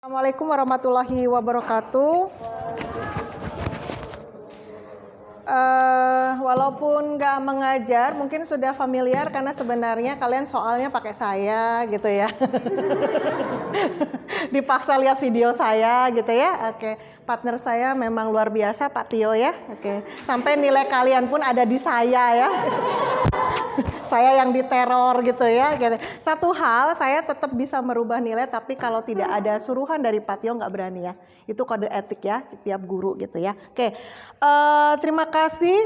Assalamualaikum warahmatullahi wabarakatuh. Walaupun nggak mengajar, mungkin sudah familiar karena sebenarnya kalian soalnya pakai saya gitu ya. Dipaksa lihat video saya gitu ya. Oke, partner saya memang luar biasa Pak Tio ya. Oke, sampai nilai kalian pun ada di saya ya. Saya yang diteror gitu ya. Gitu. Satu hal, saya tetap bisa merubah nilai, tapi kalau tidak ada suruhan dari Pak Tio nggak berani ya. Itu kode etik ya, tiap guru gitu ya. Oke, terima kasih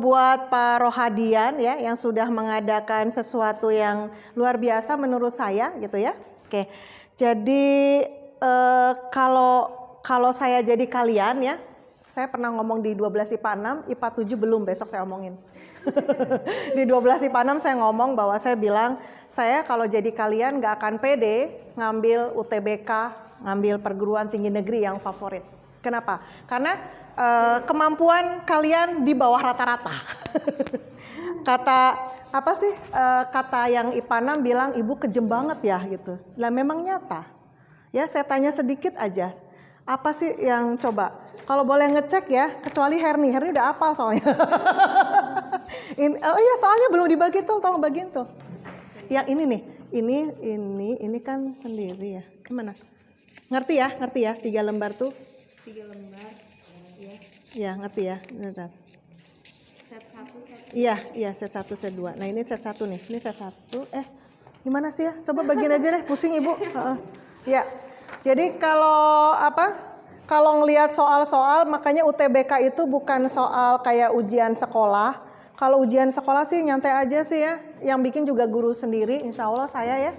buat Pak Rohadian ya, yang sudah mengadakan sesuatu yang luar biasa menurut saya gitu ya. Oke, jadi kalau saya jadi kalian ya, saya pernah ngomong di 12 IPA 6, IPA 7 belum, besok saya omongin. Di 12 IPA 6 saya ngomong bahwa saya bilang, saya kalau jadi kalian gak akan pede ngambil UTBK, ngambil perguruan tinggi negeri yang favorit. Kenapa? Karena kemampuan kalian di bawah rata-rata. Kata yang IPA 6 bilang, ibu kejem banget ya gitu. Lah memang nyata. Ya, saya tanya sedikit aja. Apa sih yang coba? Kalau boleh ngecek ya, kecuali Herni udah hafal soalnya. Oh iya, soalnya belum dibagi tuh, tolong bagiin tuh. Yang ini nih, ini kan sendiri ya. Gimana? Ngerti ya, 3 lembar tuh. 3 lembar, ya. Iya, ngerti ya. Bentar. Set 1, set 2. Iya, set 1, set 2. Nah ini set 1 nih, ini set 1. Gimana sih ya? Coba bagiin aja deh, pusing ibu. Ya, jadi kalau ngelihat soal-soal, makanya UTBK itu bukan soal kayak ujian sekolah. Kalau ujian sekolah sih nyantai aja sih ya. Yang bikin juga guru sendiri, insya Allah saya ya.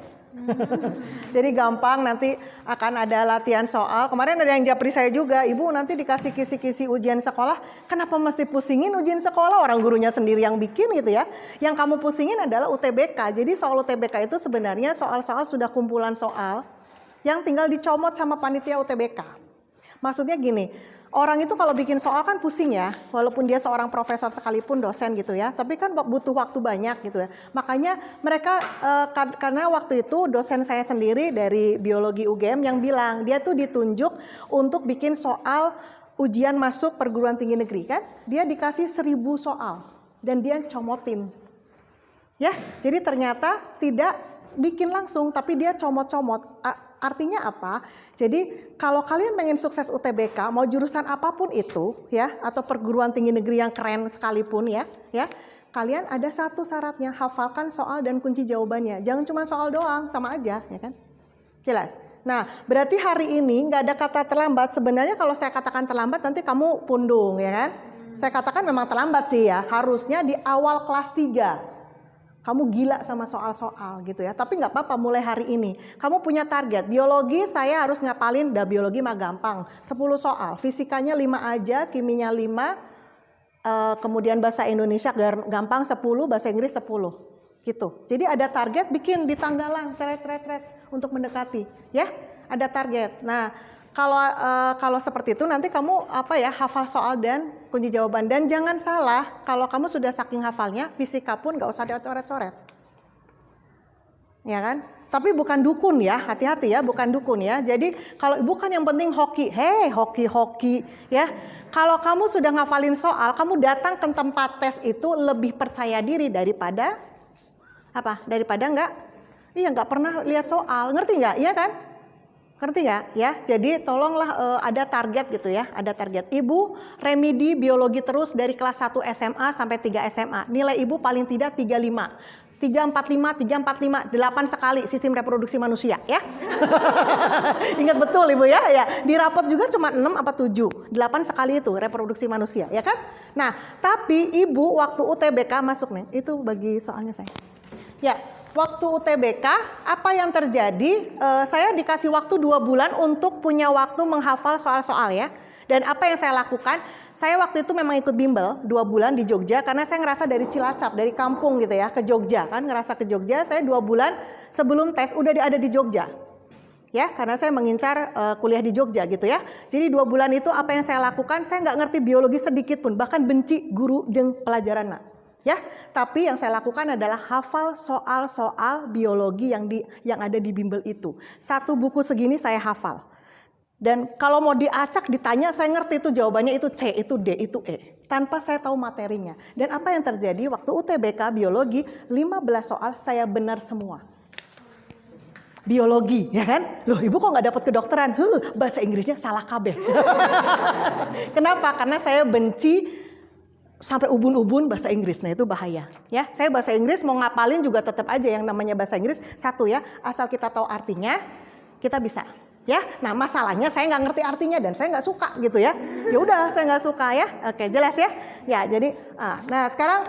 Jadi gampang, nanti akan ada latihan soal. Kemarin ada yang japri saya juga, ibu nanti dikasih kisi-kisi ujian sekolah. Kenapa mesti pusingin ujian sekolah? Orang gurunya sendiri yang bikin gitu ya. Yang kamu pusingin adalah UTBK. Jadi soal UTBK itu sebenarnya soal-soal sudah kumpulan soal yang tinggal dicomot sama panitia UTBK. Maksudnya gini, orang itu kalau bikin soal kan pusing ya, walaupun dia seorang profesor sekalipun dosen gitu ya, tapi kan butuh waktu banyak gitu ya. Makanya mereka, karena waktu itu dosen saya sendiri dari biologi UGM yang bilang, dia tuh ditunjuk untuk bikin soal ujian masuk perguruan tinggi negeri kan, dia dikasih 1000 soal dan dia comotin. Ya, jadi ternyata tidak bikin langsung, tapi dia comot-comot. Artinya apa? Jadi kalau kalian pengen sukses UTBK, mau jurusan apapun itu ya, atau perguruan tinggi negeri yang keren sekalipun ya, kalian ada satu syaratnya, hafalkan soal dan kunci jawabannya. Jangan cuma soal doang, sama aja ya kan? Jelas. Nah, berarti hari ini nggak ada kata terlambat. Sebenarnya kalau saya katakan terlambat nanti kamu pundung ya kan? Saya katakan memang terlambat sih ya. Harusnya di awal kelas 3. Kamu gila sama soal-soal gitu ya. Tapi nggak apa-apa mulai hari ini. Kamu punya target. Biologi saya harus ngapalin, biologi mah gampang. 10 soal. Fisikanya 5 aja, kiminya 5. Kemudian bahasa Indonesia gampang 10, bahasa Inggris 10. Gitu. Jadi ada target, bikin di tanggalan, ceret untuk mendekati. Ya, ada target. Nah, kalau seperti itu nanti kamu hafal soal dan kunci jawaban. Dan jangan salah, kalau kamu sudah saking hafalnya, fisika pun nggak usah dicoret-coret. Ya kan? Tapi bukan dukun ya, hati-hati ya, bukan dukun ya. Jadi kalau bukan yang penting hoki, hoki ya. Kalau kamu sudah ngafalin soal, kamu datang ke tempat tes itu lebih percaya diri daripada nggak pernah lihat soal, ngerti nggak? Iya kan? Ngerti nggak ya? Jadi tolonglah ada target gitu ya, ada target. Ibu remedi biologi terus dari kelas 1 SMA sampai 3 SMA. Nilai ibu paling tidak 35. 345, 8 sekali sistem reproduksi manusia ya. Ingat betul ibu ya. Di rapot juga cuma 6 apa 7. 8 sekali itu reproduksi manusia ya kan. Nah tapi ibu waktu UTBK masuk nih, itu bagi soalnya saya. Ya. Waktu UTBK, apa yang terjadi? Saya dikasih waktu 2 bulan untuk punya waktu menghafal soal-soal ya. Dan apa yang saya lakukan? Saya waktu itu memang ikut bimbel 2 bulan di Jogja karena saya ngerasa dari Cilacap, dari kampung gitu ya, ke Jogja kan, ngerasa ke Jogja. Saya 2 bulan sebelum tes udah ada di Jogja. Ya, karena saya mengincar kuliah di Jogja gitu ya. Jadi 2 bulan itu apa yang saya lakukan? Saya nggak ngerti biologi sedikit pun, bahkan benci guru jeung pelajaran. Ya, tapi yang saya lakukan adalah hafal soal-soal biologi yang ada di bimbel itu. 1 buku segini saya hafal. Dan kalau mau diacak, ditanya, saya ngerti itu jawabannya itu C, itu D, itu E. Tanpa saya tahu materinya. Dan apa yang terjadi waktu UTBK biologi, 15 soal saya benar semua. Biologi, ya kan? Loh, ibu kok nggak dapat kedokteran? Bahasa Inggrisnya salah kabeh. Kenapa? Karena saya benci sampai ubun-ubun bahasa Inggris. Nah, itu bahaya. Ya, saya bahasa Inggris mau ngapalin juga tetap aja yang namanya bahasa Inggris. Satu ya, asal kita tahu artinya, kita bisa. Ya, nah masalahnya saya nggak ngerti artinya dan saya nggak suka gitu ya. Ya udah, saya nggak suka ya. Oke, jelas ya. Ya, jadi, nah sekarang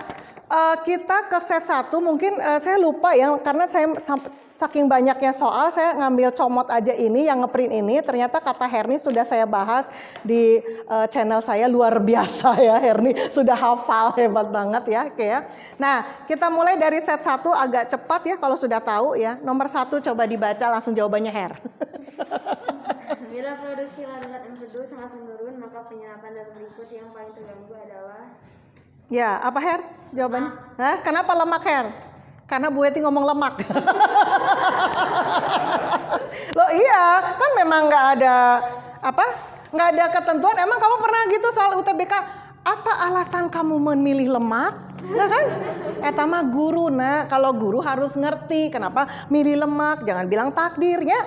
kita ke set 1. Mungkin saya lupa ya, karena saya saking banyaknya soal, saya ngambil comot aja ini, yang ngeprint ini. Ternyata kata Herni sudah saya bahas di channel saya, luar biasa ya Herni. Sudah hafal, hebat banget ya. Oke ya. Nah, kita mulai dari set 1 agak cepat ya kalau sudah tahu ya. Nomor 1 coba dibaca langsung jawabannya Her. Bila produksi larutan empedu sangat menurun, maka penyerapan darah berikut yang paling terganggu adalah... Ya, apa Her? Jawabannya? Hah? Kenapa lemak Her? Karena Bu Eti ngomong lemak. Loh iya, kan memang nggak ada apa? Nggak ada ketentuan. Emang kamu pernah gitu soal UTBK? Apa alasan kamu memilih lemak? Nggak kan? Mah guru, nah kalau guru harus ngerti kenapa milih lemak. Jangan bilang takdir ya.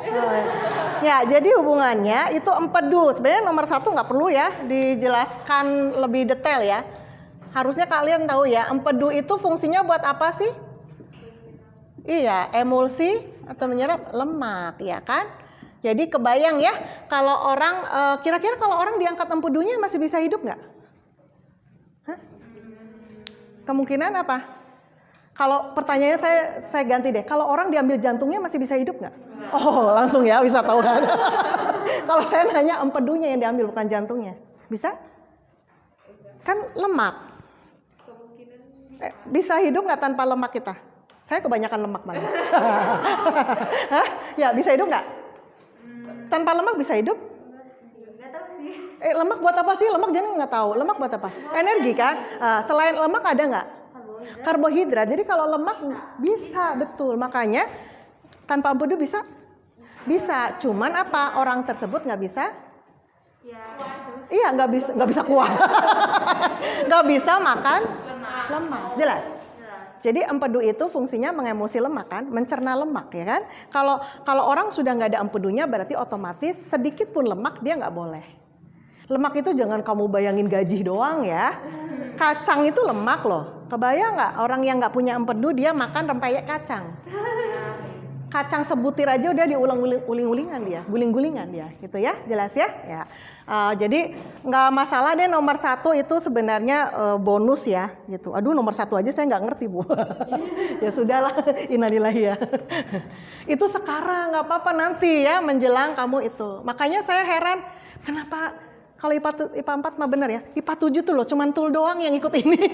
Ya, jadi hubungannya itu empedu. Sebenarnya nomor 1 nggak perlu ya dijelaskan lebih detail ya. Harusnya kalian tahu ya, empedu itu fungsinya buat apa sih? Iya, emulsi atau menyerap lemak, ya kan? Jadi kebayang ya, kalau orang, kira-kira kalau orang diangkat empedunya masih bisa hidup nggak? Hah? Kemungkinan apa? Kalau pertanyaannya saya ganti deh, kalau orang diambil jantungnya masih bisa hidup nggak? Oh, langsung ya bisa tahu kan? Kalau saya nanya empedunya yang diambil bukan jantungnya, bisa? Kan lemak. Bisa hidup nggak tanpa lemak kita? Saya kebanyakan lemak banget. Hah? Ya, bisa hidup nggak? Tanpa lemak bisa hidup? Nggak tahu sih. Lemak buat apa sih? Lemak jadi nggak tahu. Lemak buat apa? Energi kan? Selain lemak ada nggak? Karbohidrat. Jadi kalau lemak bisa, betul. Makanya tanpa empedu bisa? Bisa. Cuman apa? Orang tersebut nggak bisa? Ya. Iya, nggak bisa kuat. Nggak bisa makan lemak. Jelas? Jadi empedu itu fungsinya mengemulsi lemak kan, mencerna lemak ya kan. Kalau orang sudah nggak ada empedunya berarti otomatis sedikit pun lemak dia nggak boleh. Lemak itu jangan kamu bayangin gaji doang ya. Kacang itu lemak loh. Kebayang nggak orang yang nggak punya empedu dia makan rempeyek kacang. Kacang sebutir aja udah diuling-ulingan dia, guling-gulingan dia, gitu ya, jelas ya. Ya. Jadi nggak masalah deh nomor 1 itu sebenarnya bonus ya, gitu. Aduh nomor 1 aja saya nggak ngerti Bu. Ya sudahlah, innalillahi ya. Itu sekarang nggak apa-apa nanti ya menjelang kamu itu. Makanya saya heran kenapa kalau IPA 4 mah bener ya, IPA 7 tuh loh cuman tul doang yang ikut ini.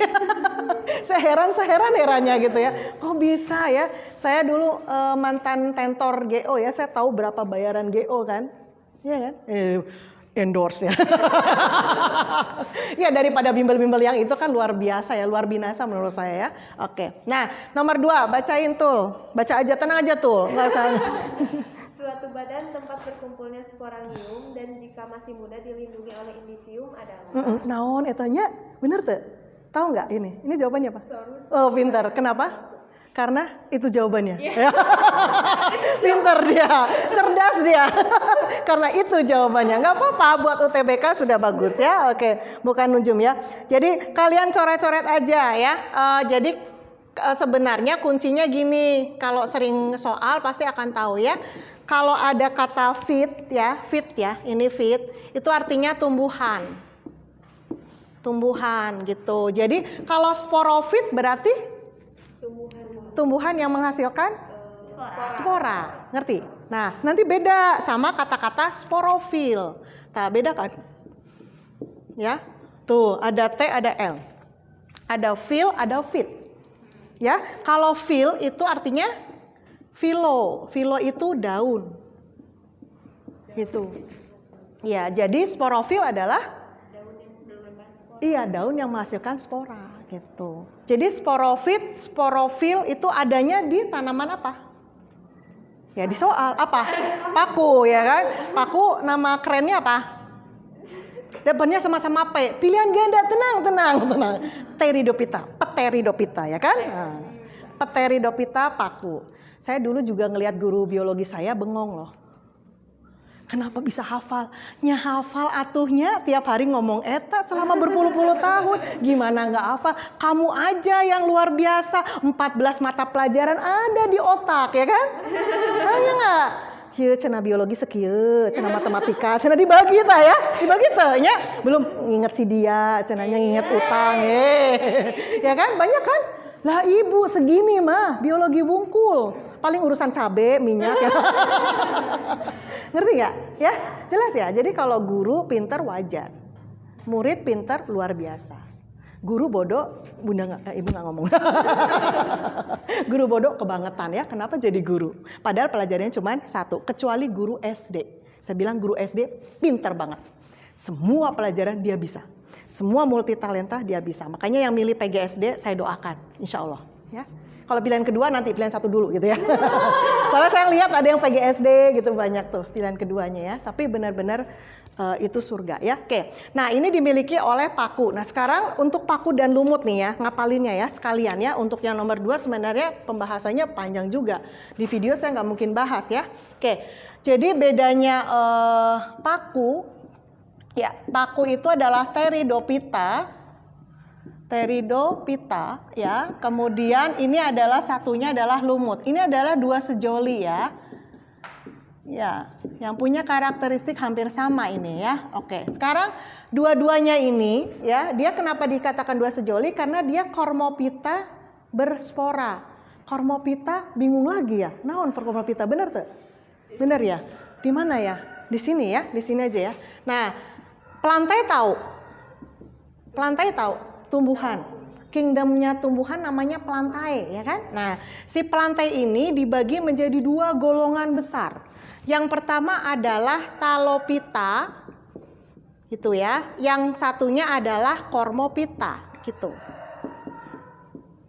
Saya herannya gitu ya. Kok bisa ya? Saya dulu mantan tentor GO ya, saya tahu berapa bayaran GO kan. Iya kan? Endorse ya. Ya daripada bimbel-bimbel yang itu kan luar biasa ya, luar binasa menurut saya ya. Oke. Nah, nomor 2 bacain tul. Baca aja, tenang aja tul. Enggak usah. Suatu badan tempat berkumpulnya sporanggium dan jika masih muda dilindungi oleh indisium adalah Naon etanya? Bener tuh? Tahu nggak ini? Ini jawabannya apa? Saurus. Oh, pintar. Kenapa? Karena itu jawabannya. Yeah. Pintar dia, cerdas dia. Karena itu jawabannya. Nggak apa-apa, buat UTBK sudah bagus ya. Oke, bukan nunjum ya. Jadi kalian coret-coret aja ya. Jadi sebenarnya kuncinya gini. Kalau sering soal pasti akan tahu ya. Kalau ada kata fit ya, ini fit, itu artinya tumbuhan. Tumbuhan gitu. Jadi kalau sporofit berarti tumbuhan yang menghasilkan spora. Ngerti? Nah, nanti beda sama kata-kata sporofil. Nah, beda kan? Ya. Tuh, ada T, ada L. Ada fil, ada fit. Ya, kalau fil itu artinya filo. Filo itu daun. Gitu. Ya, jadi sporofil adalah daun yang menghasilkan spora gitu. Jadi sporofit, sporofil itu adanya di tanaman apa? Ya di soal apa? Paku ya kan? Paku nama kerennya apa? Depannya sama-sama P. Pilihan ganda, tenang. Pteridopita ya kan? Nah, Pteridopita paku. Saya dulu juga ngelihat guru biologi saya bengong loh. Kenapa bisa hafal? Hafal atuhnya tiap hari ngomong eta selama berpuluh-puluh tahun. Gimana nggak hafal? Kamu aja yang luar biasa. 14 mata pelajaran ada di otak ya kan? Iya nggak? Kieu cenah biologi sekieu, cenah matematika, cenah dibagi tah ya. Dibagi teh nya. Belum nginget si dia, cenahnya nginget utang. Ya kan? Banyak kan? Lah ibu segini mah biologi bungkul. Paling urusan cabe, minyak ya. Ngerti nggak? Ya, jelas ya. Jadi kalau guru pintar wajar, murid pintar luar biasa. Guru bodoh, ibu nggak ngomong. Guru bodoh kebangetan ya. Kenapa jadi guru? Padahal pelajarannya cuma satu, kecuali guru SD. Saya bilang guru SD pintar banget. Semua pelajaran dia bisa. Semua multitalenta dia bisa. Makanya yang milih PGSD saya doakan, insya Allah. Ya. Kalau pilihan kedua nanti pilihan satu dulu gitu ya. Soalnya saya lihat ada yang PGSD gitu banyak tuh pilihan keduanya ya. Tapi benar-benar itu surga ya. Oke. Nah ini dimiliki oleh paku. Nah sekarang untuk paku dan lumut nih ya. Ngapalinnya ya sekalian ya. Untuk yang nomor 2 sebenarnya pembahasannya panjang juga. Di video saya nggak mungkin bahas ya. Oke. Jadi bedanya paku. Ya paku itu adalah Pteridopita ya. Kemudian ini adalah satunya adalah lumut. Ini adalah 2 sejoli ya. Ya, yang punya karakteristik hampir sama ini ya. Oke, sekarang dua-duanya ini ya, dia kenapa dikatakan 2 sejoli? Karena dia Cormopita berspora. Cormopita bingung lagi ya. Naon Cormopita bener tuh? Bener ya? Di mana ya? Di sini ya, di sini aja ya. Nah, plantae tahu tumbuhan. Kingdomnya tumbuhan namanya plantae ya kan? Nah, si plantae ini dibagi menjadi 2 golongan besar. Yang pertama adalah Talopita gitu ya. Yang satunya adalah Cormopita gitu.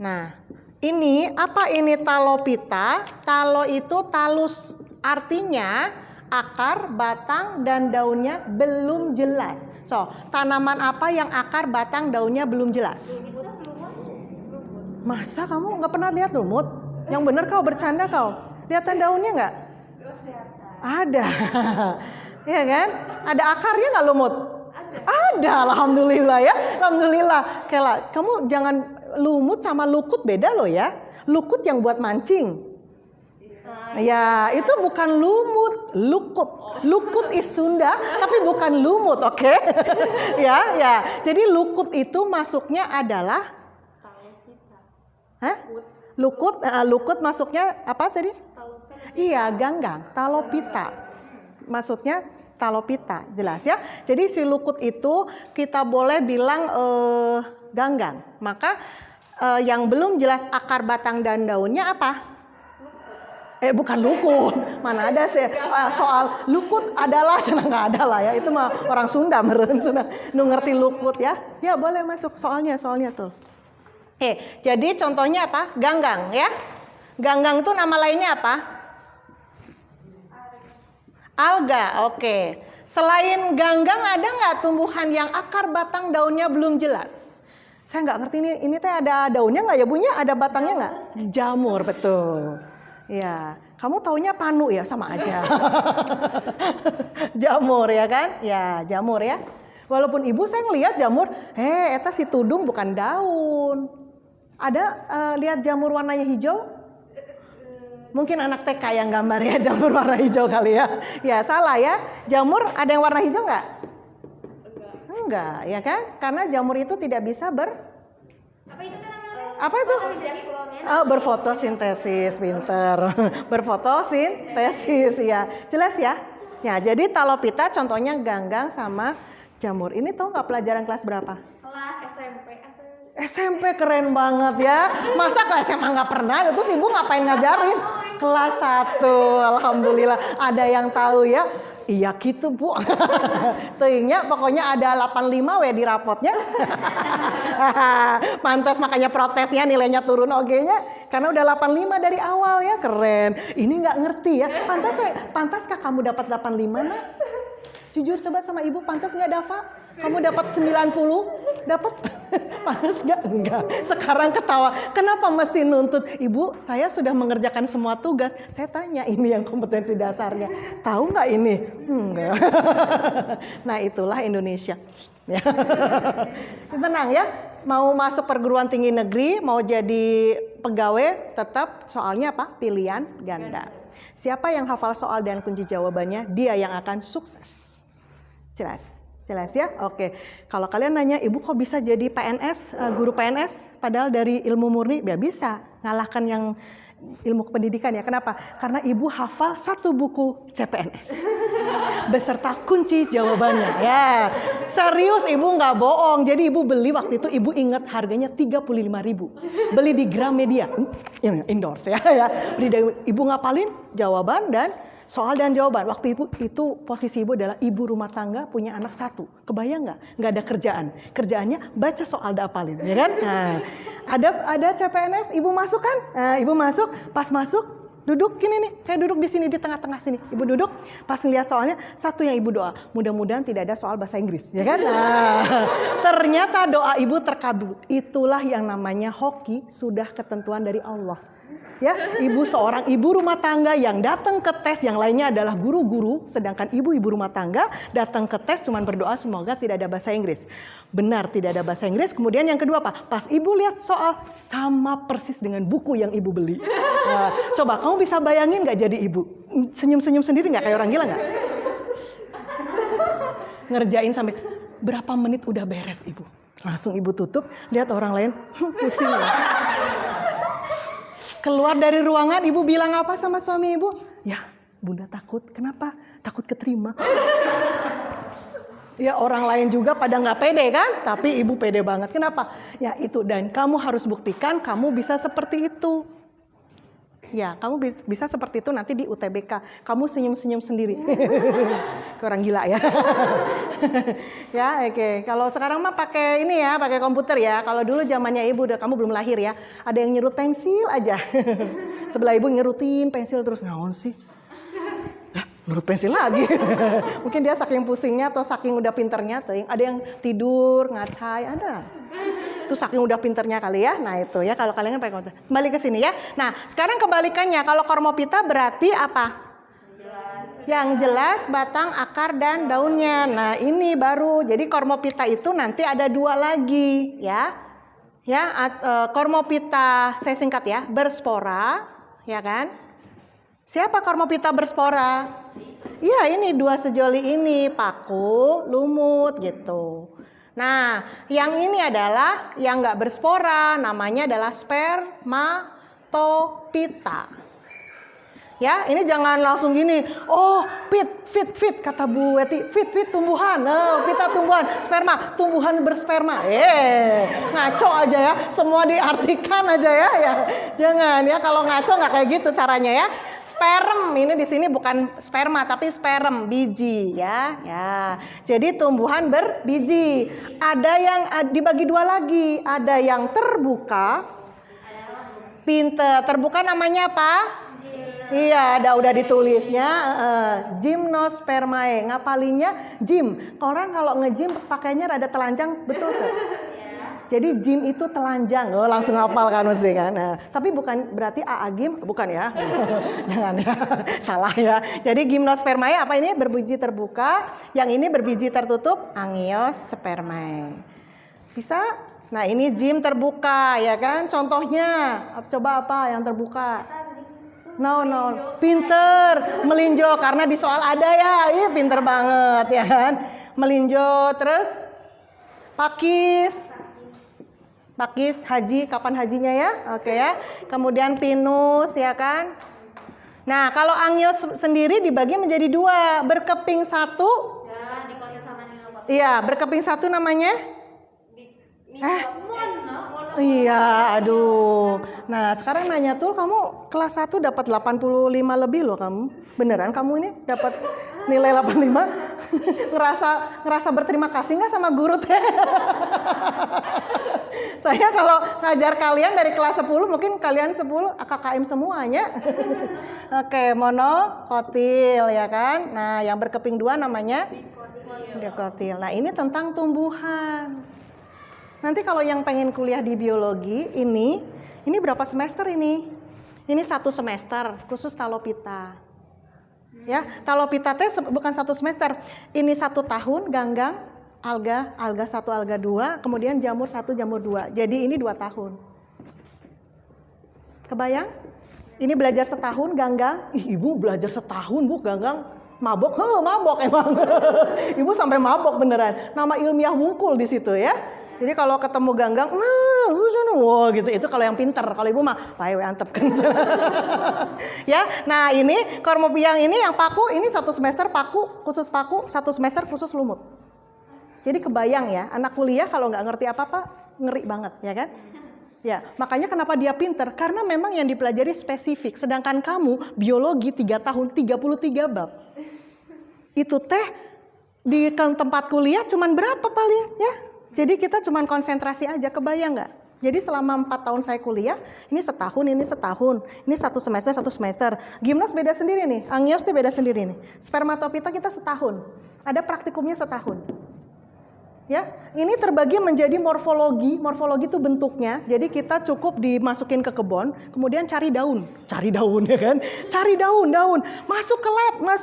Nah, ini apa ini Talopita? Talo itu talus, artinya akar, batang, dan daunnya belum jelas. So, tanaman apa yang akar, batang, daunnya belum jelas? Masa kamu nggak pernah lihat lumut? Yang bener kau bercanda kau. Lihatan daunnya nggak? Ada. Iya kan? Ada akarnya nggak lumut? Ada, alhamdulillah ya. Alhamdulillah. Kela, kamu jangan lumut sama lukut beda loh ya. Lukut yang buat mancing. Ya, itu bukan lumut, lukut. Lukut is Sunda, tapi bukan lumut, oke? Ya. Jadi lukut itu masuknya adalah lukut masuknya apa tadi? Iya, ganggang, Talopita. Maksudnya Talopita, jelas ya. Jadi si lukut itu kita boleh bilang ganggang. Maka yang belum jelas akar, batang, dan daunnya apa? Bukan lukut, mana ada sih soal lukut adalah, cina nggak ada lah ya. Itu mah orang Sunda meren, nu ngerti lukut ya. Ya boleh masuk soalnya tuh. Jadi contohnya apa? Ganggang ya. Ganggang itu nama lainnya apa? Alga, oke. Selain ganggang ada nggak tumbuhan yang akar, batang, daunnya belum jelas? Saya nggak ngerti ini teh ada daunnya nggak ya bunya? Ada batangnya nggak? Jamur, betul. Ya, kamu taunya panu ya, sama aja. Jamur ya kan? Ya, jamur ya. Walaupun ibu saya ngelihat jamur, eta si tudung bukan daun. Ada lihat jamur warnanya hijau? Mungkin anak TK yang gambar ya jamur warna hijau kali ya. Ya salah ya. Jamur ada yang warna hijau nggak? Enggak ya kan? Karena jamur itu tidak bisa apa itu? Berfotosintesis, pinter. Berfotosintesis ya. Jelas ya? Ya, jadi Talopita contohnya ganggang sama jamur. Ini tahu nggak pelajaran kelas berapa? Kelas SMP. SMP keren banget ya. Masa ke SMA nggak pernah? Terus ibu ngapain ngajarin? Kelas 1, alhamdulillah. Ada yang tahu ya? Iya gitu Bu. Tuhnya pokoknya ada 85 we di rapotnya. Pantas makanya protesnya nilainya turun OG-nya. Karena udah 85 dari awal ya, keren. Ini nggak ngerti ya. Pantaskah kamu dapat 85 nak? Jujur coba sama ibu, pantas nggak Dava? Kamu dapat 90? Dapat? Pantas nggak? Enggak. Sekarang ketawa. Kenapa mesti nuntut? Ibu, saya sudah mengerjakan semua tugas. Saya tanya, ini yang kompetensi dasarnya. Tahu nggak ini? Enggak. Nah itulah Indonesia. Tenang ya. Mau masuk perguruan tinggi negeri, mau jadi pegawai, tetap soalnya apa? Pilihan ganda. Siapa yang hafal soal dan kunci jawabannya, dia yang akan sukses. Jelas ya? Oke. Kalau kalian nanya, ibu kok bisa jadi PNS, guru PNS, padahal dari ilmu murni, ya bisa ngalahkan yang ilmu kependidikan ya. Kenapa? Karena ibu hafal 1 buku CPNS beserta kunci jawabannya. Ya, serius ibu nggak bohong. Jadi ibu beli waktu itu, ibu ingat harganya 35.000. Beli di Gramedia, endorse ya. Ibu ngapalin jawaban dan soal dan jawaban. Waktu itu posisi ibu adalah ibu rumah tangga punya anak 1. Kebayang nggak? Nggak ada kerjaan. Kerjaannya baca soal dan apalin, ya kan? Nah, ada CPNS, ibu masuk kan? Nah, ibu masuk, pas masuk duduk gini nih, kayak duduk di sini di tengah-tengah sini. Ibu duduk, pas ngeliat soalnya satu yang ibu doa, mudah-mudahan tidak ada soal bahasa Inggris, ya kan? Nah, ternyata doa ibu terkabul. Itulah yang namanya hoki, sudah ketentuan dari Allah. Ya, ibu seorang ibu rumah tangga yang datang ke tes, yang lainnya adalah guru-guru, sedangkan ibu-ibu rumah tangga datang ke tes cuman berdoa semoga tidak ada bahasa Inggris. Benar tidak ada bahasa Inggris. Kemudian yang kedua apa? Pas ibu lihat soal sama persis dengan buku yang ibu beli. Nah, coba kamu bisa bayangin nggak jadi ibu? Senyum-senyum sendiri nggak kayak orang gila nggak? Ngerjain sampai berapa menit udah beres ibu. Langsung ibu tutup, lihat orang lain, pusing ya. Keluar dari ruangan, ibu bilang apa sama suami ibu? Ya, bunda takut. Kenapa? Takut keterima. Ya orang lain juga pada nggak pede kan? Tapi ibu pede banget. Kenapa? Ya itu, dan kamu harus buktikan kamu bisa seperti itu. Ya, kamu bisa seperti itu nanti di UTBK. Kamu senyum-senyum sendiri. Ke orang gila ya. Ya, oke. Kalau sekarang mah pakai ini ya, pakai komputer ya. Kalau dulu zamannya ibu, kamu belum lahir ya. Ada yang nyerut pensil aja. Sebelah ibu nyerutin pensil terus, ngaon sih? Nurut pensil lagi. Mungkin dia saking pusingnya atau saking udah pinternya. Ada yang tidur, ngacai, ada. Itu saking udah pinternya kali ya. Nah itu ya, kalau kalian pakai komputer. Kembali ke sini ya. Nah sekarang kebalikannya, kalau kormopita berarti apa? Yang jelas batang, akar, dan daunnya. Nah ini baru. Jadi kormopita itu nanti ada 2 lagi ya. Kormopita, saya singkat ya, berspora, ya kan? Siapa kormopita berspora? Iya ini 2 sejoli ini, paku, lumut gitu. Nah, yang ini adalah yang nggak berspora, namanya adalah spermatopita. Ya, ini jangan langsung gini. Oh, fit kata Bu Weti. Fit tumbuhan. Pita tumbuhan, sperma, tumbuhan bersperma. Ngaco aja ya. Semua diartikan aja ya. Jangan ya, kalau ngaco nggak kayak gitu caranya ya. Sperm ini di sini bukan sperma tapi sperm, biji ya. Jadi tumbuhan berbiji. Ada yang dibagi 2 lagi. Ada yang terbuka. Pinter. Terbuka namanya apa? Iya, udah ditulisnya. Gymnospermae. Ngapalinnya gym. Orang kalau nge-gym pakainya rada telanjang, betul tuh. Jadi gym itu telanjang. Oh, langsung hafal kan mesti kan. Nah, tapi bukan berarti gym, bukan ya. Jangan ya. Salah ya. Jadi gymnospermae apa ini? Berbiji terbuka. Yang ini berbiji tertutup, angiospermae. Bisa? Nah, ini gym terbuka ya kan? Contohnya coba apa yang terbuka? No, pinter, melinjo karena di soal ada ya, pinter banget ya kan, melinjo. Terus pakis haji, kapan hajinya ya, oke ya. Kemudian pinus ya kan. Nah kalau angios sendiri dibagi menjadi 2, berkeping 1. Iya, berkeping 1 namanya. Iya, aduh. Nah, sekarang nanya tuh kamu kelas 1 dapat 85 lebih loh kamu. Beneran kamu ini dapat nilai 85? ngerasa berterima kasih nggak sama guru teh? Saya kalau ngajar kalian dari kelas 10, mungkin kalian 10 KKM semuanya. Oke, monokotil ya kan. Nah, yang berkeping 2 namanya dikotil. Nah, ini tentang tumbuhan. Nanti kalau yang pengen kuliah di biologi, ini berapa semester ini? Ini 1 semester, khusus Talopita. Ya, Talopita teh bukan 1 semester. Ini 1 tahun ganggang, alga 1, alga 2, kemudian jamur 1, jamur 2. Jadi ini 2 tahun. Kebayang? Ini belajar setahun ganggang. Ih, Ibu belajar setahun, Bu, ganggang. Mabok? Mabok emang. Ibu sampai mabok beneran. Nama ilmiah wungkul di situ ya. Jadi kalau ketemu ganggang, wah gitu, itu kalau yang pinter. Kalau ibu mah, wae antep kan. Ya, nah ini kormopiang ini yang paku, ini 1 semester paku, 1 semester khusus lumut. Jadi kebayang ya, anak kuliah kalau nggak ngerti apa-apa, ngeri banget ya kan? Ya, makanya kenapa dia pinter? Karena memang yang dipelajari spesifik. Sedangkan kamu biologi 3 tahun, 33 bab. Itu teh di tempat kuliah cuman berapa paling ya? Jadi kita cuman konsentrasi aja, kebayang nggak? Jadi selama 4 tahun saya kuliah, ini setahun, ini 1 semester, 1 semester. Gimnos beda sendiri nih, Angios nih beda sendiri nih. Spermatopita kita setahun, ada praktikumnya setahun. Ya, ini terbagi menjadi morfologi itu bentuknya. Jadi kita cukup dimasukin ke kebun, kemudian cari daun ya kan? Cari daun, masuk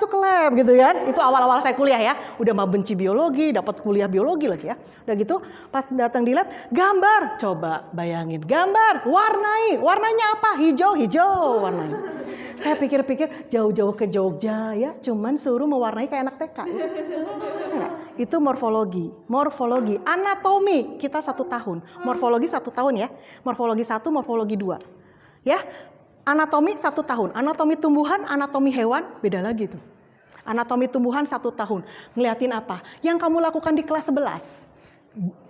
ke lab gitu kan? Itu awal-awal saya kuliah ya. Udah mau benci biologi, dapat kuliah biologi lagi ya. Udah gitu, pas datang di lab, gambar, coba bayangin, gambar, warnanya apa? Hijau warnai. Saya pikir-pikir jauh-jauh ke Jogja ya, cuman suruh mewarnai kayak anak TK. Ya. Nah, itu morfologi, anatomi kita 1 tahun, morfologi 1 tahun ya, morfologi 1, morfologi 2, ya, anatomi 1 tahun, anatomi tumbuhan, anatomi hewan beda lagi tuh, anatomi tumbuhan 1 tahun, ngeliatin apa, yang kamu lakukan di kelas 11,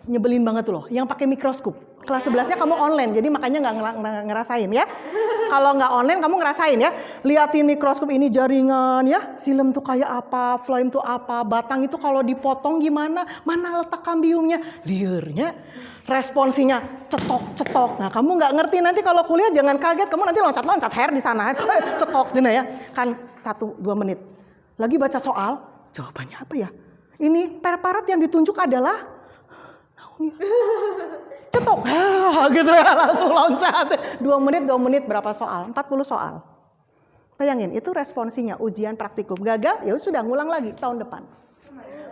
nyebelin banget tuh loh, yang pakai mikroskop, kelas 11-nya kamu online, jadi makanya nggak ngerasain ya. Kalau nggak online kamu ngerasain ya, liatin mikroskop ini jaringan ya, silem tuh kayak apa, phloem tuh apa, batang itu kalau dipotong gimana, mana letak kambiumnya, liurnya, responsinya cetok. Nah kamu nggak ngerti nanti kalau kuliah jangan kaget, kamu nanti loncat hair di sana, cetok gini ya, kan 1-2 menit. Lagi baca soal, jawabannya apa ya? Ini preparat yang ditunjuk adalah naonnya. Cetok, gitu ya, langsung loncat. 2 menit berapa soal? 40 soal. Bayangin, itu responsinya ujian praktikum. Gagal, ya sudah ngulang lagi tahun depan.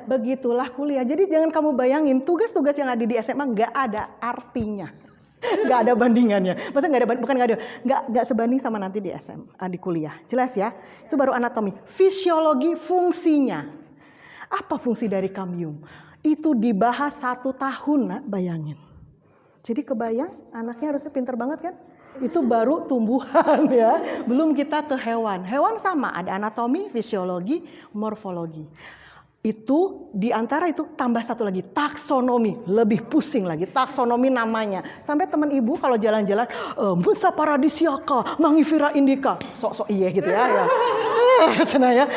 Begitulah kuliah. Jadi jangan kamu bayangin, tugas-tugas yang ada di SMA nggak ada artinya. Nggak ada bandingannya. Maksudnya nggak sebanding sama nanti di SMA, di kuliah. Jelas ya? Itu baru anatomi. Fisiologi fungsinya. Apa fungsi dari kambium? Itu dibahas 1 tahun, nak, bayangin. Jadi kebayang anaknya harusnya pinter banget kan? Itu baru tumbuhan ya. Belum kita ke hewan. Hewan sama, ada anatomi, fisiologi, morfologi. Itu di antara itu tambah 1 lagi, taksonomi. Lebih pusing lagi, taksonomi namanya. Sampai teman ibu kalau jalan-jalan, Musa paradisiaka, Mangifera indica. Sok-sok iya gitu ya. Ya.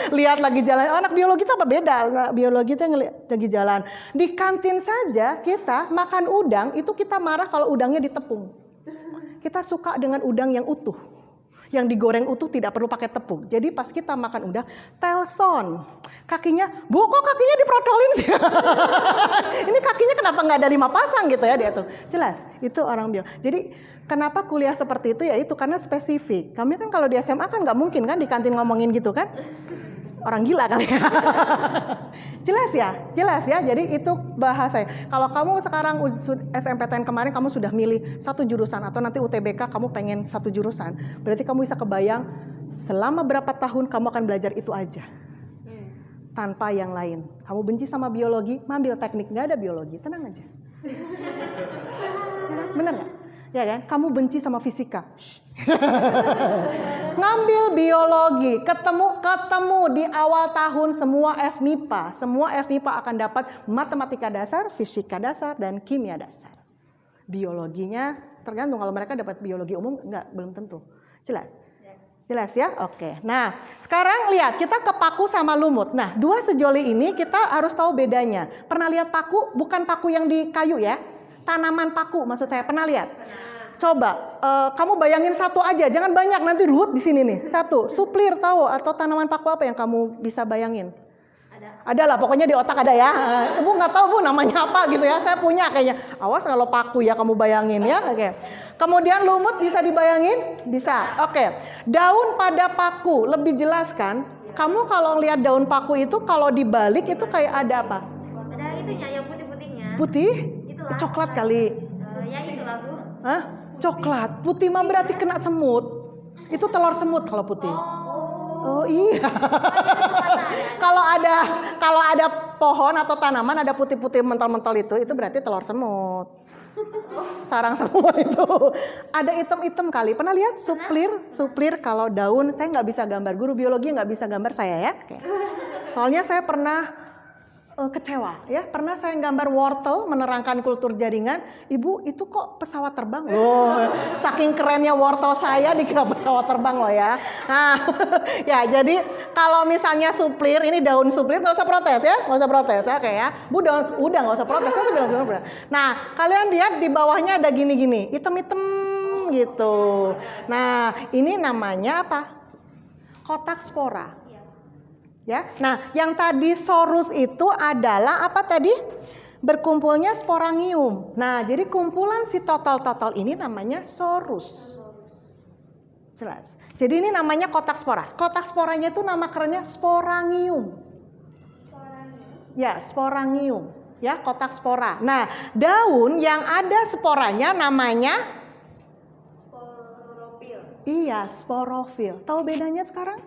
Lihat lagi jalan, anak biologi itu apa beda? Anak biologi itu lagi jalan. Di kantin saja kita makan udang, itu kita marah kalau udangnya ditepung. Kita suka dengan udang yang utuh. Yang digoreng utuh tidak perlu pakai tepung. Jadi pas kita makan udang, telson. Kakinya, Bu kok kakinya diprotolin sih? Ini kakinya kenapa nggak ada 5 pasang gitu ya dia tuh. Jelas, itu orang biologi. Jadi kenapa kuliah seperti itu ya itu karena spesifik. Kami kan kalau di SMA kan nggak mungkin kan di kantin ngomongin gitu kan. Orang gila kali ya. Jelas ya. Jadi itu bahasa. Kalau kamu sekarang SMPTN kemarin kamu sudah milih 1 jurusan atau nanti UTBK kamu pengen 1 jurusan. Berarti kamu bisa kebayang selama berapa tahun kamu akan belajar itu aja. Tanpa yang lain. Kamu benci sama biologi, ambil teknik, nggak ada biologi, tenang aja. Bener nggak? Ya kan? Kamu benci sama fisika. Ngambil biologi, ketemu di awal tahun semua FMIPA akan dapat matematika dasar, fisika dasar, dan kimia dasar. Biologinya tergantung, kalau mereka dapat biologi umum belum tentu. Jelas? Jelas ya? Oke. Nah, sekarang lihat kita ke paku sama lumut. Nah, dua sejoli ini kita harus tahu bedanya. Pernah lihat paku? Bukan paku yang di kayu ya. Tanaman paku maksud saya. Pernah lihat? Coba kamu bayangin satu aja, jangan banyak, nanti ruwet di sini nih. Satu, suplir tahu atau tanaman paku apa yang kamu bisa bayangin? Ada lah, pokoknya di otak ada ya. Ibu nggak tahu Bu namanya apa gitu ya. Saya punya kayaknya. Awas kalau paku ya kamu bayangin ya. Oke. Kemudian lumut bisa dibayangin? Bisa. Oke. Daun pada paku lebih jelas kan? Kamu kalau lihat daun paku itu kalau dibalik itu kayak ada apa? Ada itunya yang putih-putihnya. Putih? Itulah. Coklat kali. Ya itulah Bu. Hah? Coklat. Putih mah berarti kena semut. Itu telur semut kalau putih. Oh iya. Kalau ada pohon atau tanaman ada putih-putih mental-mental itu berarti telur semut. Sarang semut itu. Ada item-item kali. Pernah lihat suplir kalau daun, saya nggak bisa gambar. Guru biologi nggak bisa gambar saya ya. Oke. Soalnya saya pernah kecewa ya. Pernah saya gambar wortel menerangkan kultur jaringan. Ibu itu kok pesawat terbang? Loh, saking kerennya wortel saya dikira pesawat terbang loh ya. Nah, ya jadi kalau misalnya suplir, ini daun suplir nggak usah protes ya, nggak usah protes ya kayak ya. Bu daun udah nggak usah protes, saya bilang daun. Nah, kalian lihat di bawahnya ada gini-gini, item-item gitu. Nah, ini namanya apa? Kotak spora. Ya, nah yang tadi sorus itu adalah apa tadi? Berkumpulnya sporangium. Nah, jadi kumpulan si total ini namanya sorus. Jelas. Jadi ini namanya kotak spora. Kotak sporanya itu nama kerennya sporangium. Ya, sporangium. Ya, kotak spora. Nah, daun yang ada sporanya namanya Sporofil. Iya, sporofil. Tahu bedanya sekarang?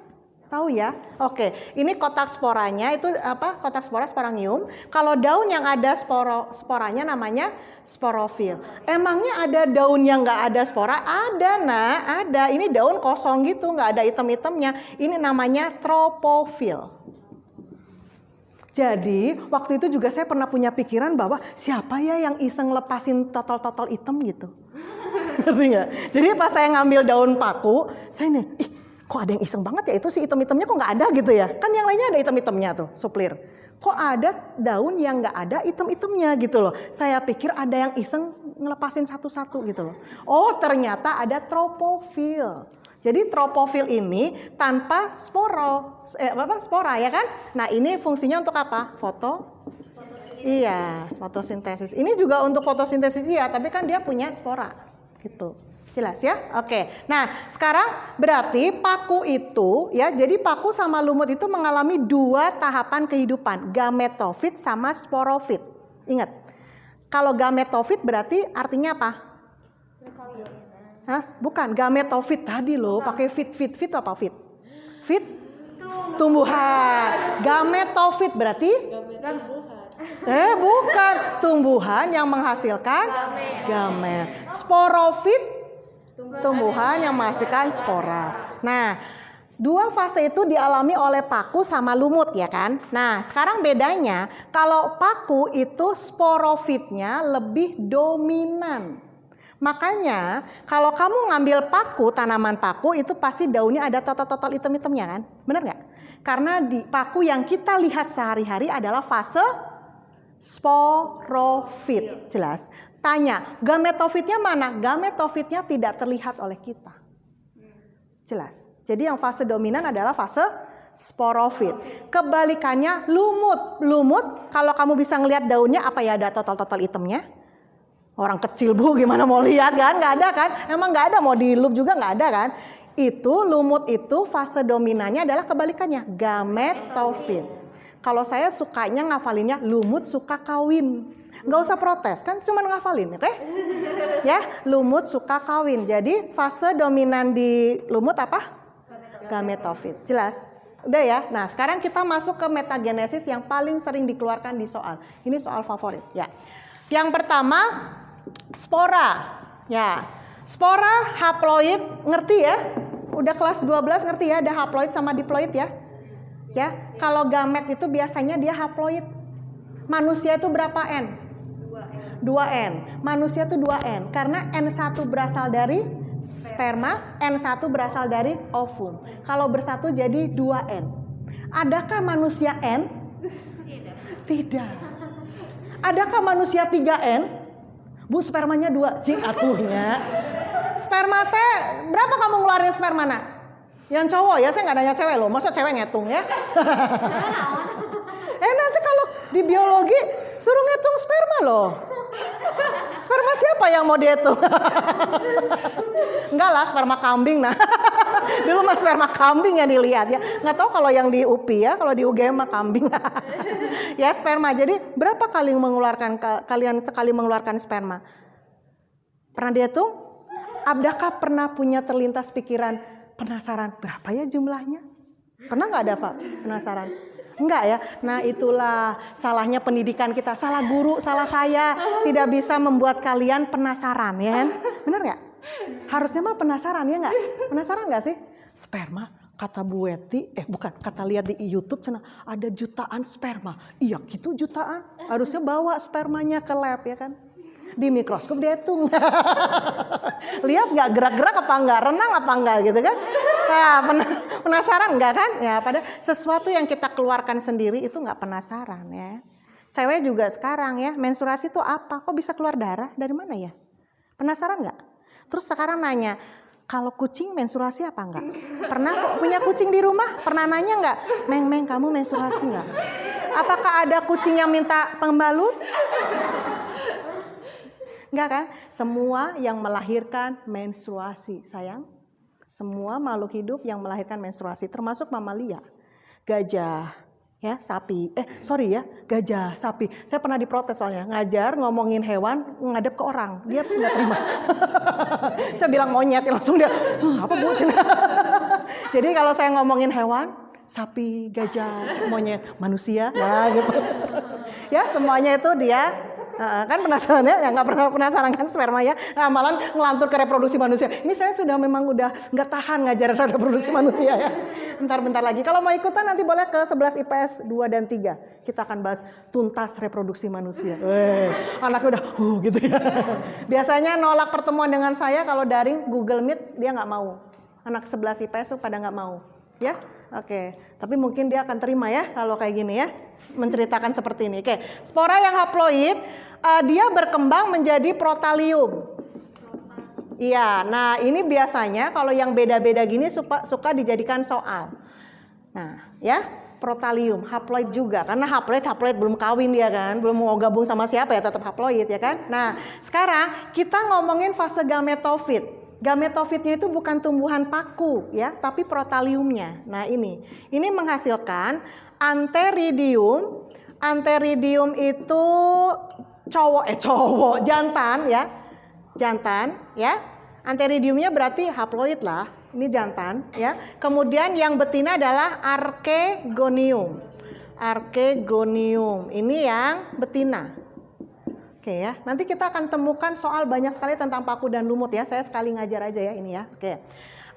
Tahu ya? Oke, ini kotak sporanya itu apa? Kotak spora sporangium. Kalau daun yang ada sporanya namanya sporofil. Emangnya ada daun yang nggak ada spora? Ada, nah, ada. Ini daun kosong gitu, nggak ada item-itemnya. Ini namanya tropofil. Jadi waktu itu juga saya pernah punya pikiran bahwa siapa ya yang iseng lepasin total item gitu. Ngerti nggak? Jadi pas saya ngambil daun paku, saya nih, kok ada yang iseng banget ya, itu si item-itemnya kok nggak ada gitu ya. Kan yang lainnya ada item-itemnya tuh, suplir. Kok ada daun yang nggak ada item-itemnya gitu loh. Saya pikir ada yang iseng ngelepasin satu-satu gitu loh. Oh ternyata ada tropofil. Jadi tropofil ini tanpa spora ya kan. Nah ini fungsinya untuk apa? Iya, fotosintesis. Ini juga untuk fotosintesis iya, tapi kan dia punya spora gitu. Jelas ya? Oke. Nah, sekarang berarti paku itu ya, jadi paku sama lumut itu mengalami dua tahapan kehidupan, gametofit sama sporofit. Ingat. Kalau gametofit berarti artinya apa? Hah? Bukan, gametofit tadi loh, pakai fit apa fit? Fit tumbuhan. Gametofit berarti bukan, tumbuhan yang menghasilkan gamet. Sporofit tumbuhan yang menghasilkan spora. Nah, dua fase itu dialami oleh paku sama lumut ya kan. Nah, sekarang bedanya kalau paku itu sporofitnya lebih dominan. Makanya kalau kamu ngambil paku, tanaman paku itu pasti daunnya ada total item-itemnya kan. Benar nggak? Karena di paku yang kita lihat sehari-hari adalah fase sporofit. Jelas. Tanya, gametofitnya mana? Gametofitnya tidak terlihat oleh kita. Jelas. Jadi yang fase dominan adalah fase sporofit. Kebalikannya lumut. Lumut, kalau kamu bisa ngelihat daunnya, apa ya ada total itemnya? Orang kecil Bu, gimana mau lihat kan? Nggak ada kan? Emang nggak ada, mau di loop juga nggak ada kan? Itu lumut itu fase dominannya adalah kebalikannya, gametofit. Kalau saya sukanya ngafalinnya lumut suka kawin. Nggak usah protes, kan cuma ngafalin, oke? Ya, lumut suka kawin. Jadi fase dominan di lumut apa? Gametofit. Jelas? Udah ya? Nah, sekarang kita masuk ke metagenesis yang paling sering dikeluarkan di soal. Ini soal favorit, ya. Yang pertama, spora. Ya. Spora haploid, ngerti ya? Udah kelas 12 ngerti ya, ada haploid sama diploid ya? Ya, kalau gamet itu biasanya dia haploid. Manusia itu berapa N? 2N. Manusia tuh 2N karena N1 berasal dari sperma, N1 berasal dari ovum. Kalau bersatu jadi 2N. Adakah manusia N? Tidak. Adakah manusia 3N? Bu, spermanya 2. Cing atuhnya. Sperma teh berapa kamu ngeluarin sperma nak? Yang cowok ya, saya nggak nanya cewek loh. Masa cewek ngitung ya? Nanti kalau di biologi suruh ngitung sperma loh. Sperma siapa yang mau dihitung? Enggak lah, sperma kambing nah. Dulu mah sperma kambing yang dilihat ya. Nggak tahu kalau yang di UPI ya, kalau di UGM mah kambing. Ya sperma. Jadi berapa kali kalian sekali mengeluarkan sperma? Pernah dihitung? Adakah pernah punya terlintas pikiran penasaran berapa ya jumlahnya? Pernah nggak ada Pak penasaran? Enggak ya. Nah itulah salahnya pendidikan kita, salah guru, salah saya tidak bisa membuat kalian penasaran ya kan? Benar nggak? Harusnya mah penasaran ya nggak? Penasaran nggak sih? Sperma kata Bu Weti, bukan kata lihat di YouTube sana ada jutaan sperma. Iya gitu jutaan. Harusnya bawa spermanya ke lab ya kan? Di mikroskop dihitung. Lihat nggak gerak-gerak apa enggak, renang apa enggak gitu kan? Nah, penasaran enggak kan? Ya pada sesuatu yang kita keluarkan sendiri itu nggak penasaran ya. Cewek juga sekarang ya, menstruasi itu apa? Kok bisa keluar darah? Dari mana ya? Penasaran nggak? Terus sekarang nanya, kalau kucing menstruasi apa enggak? Pernah kok punya kucing di rumah? Pernah nanya nggak? Meng kamu menstruasi nggak? Apakah ada kucing yang minta pembalut? Enggak kan? Semua yang melahirkan menstruasi, sayang. Semua makhluk hidup yang melahirkan menstruasi, termasuk mamalia. Gajah, ya, sapi. Gajah, sapi. Saya pernah diprotes soalnya, ngajar ngomongin hewan, ngadep ke orang. Dia nggak terima. Saya bilang monyet, langsung dia, apa Bu? Jadi kalau saya ngomongin hewan, sapi, gajah, monyet, manusia, nah gitu. Ya, semuanya itu dia. Kan penasaran ya, nggak pernah penasaran kan sperma ya, nah, malah ngelantur ke reproduksi manusia. Ini saya sudah memang udah nggak tahan ngajarin reproduksi manusia ya. Bentar lagi, kalau mau ikutan nanti boleh ke 11 IPS 2 dan 3. Kita akan bahas tuntas reproduksi manusia. Anaknya udah gitu ya. Biasanya nolak pertemuan dengan saya kalau daring Google Meet dia nggak mau. Anak 11 IPS tuh pada nggak mau, ya. Oke, tapi mungkin dia akan terima ya kalau kayak gini ya, menceritakan seperti ini. Oke, spora yang haploid dia berkembang menjadi protalium. Iya, nah ini biasanya kalau yang beda-beda gini suka dijadikan soal. Nah, ya protalium, haploid juga, karena haploid belum kawin dia kan, belum mau gabung sama siapa ya tetap haploid ya kan. Nah, sekarang kita ngomongin fase gametofit. Gametofitnya itu bukan tumbuhan paku ya, tapi protaliumnya. Nah ini menghasilkan antheridium. Antheridium itu jantan ya. Antheridiumnya berarti haploid lah. Ini jantan ya. Kemudian yang betina adalah archegonium. Archegonium ini yang betina. Oke ya, nanti kita akan temukan soal banyak sekali tentang paku dan lumut ya. Saya sekali ngajar aja ya ini ya. Oke.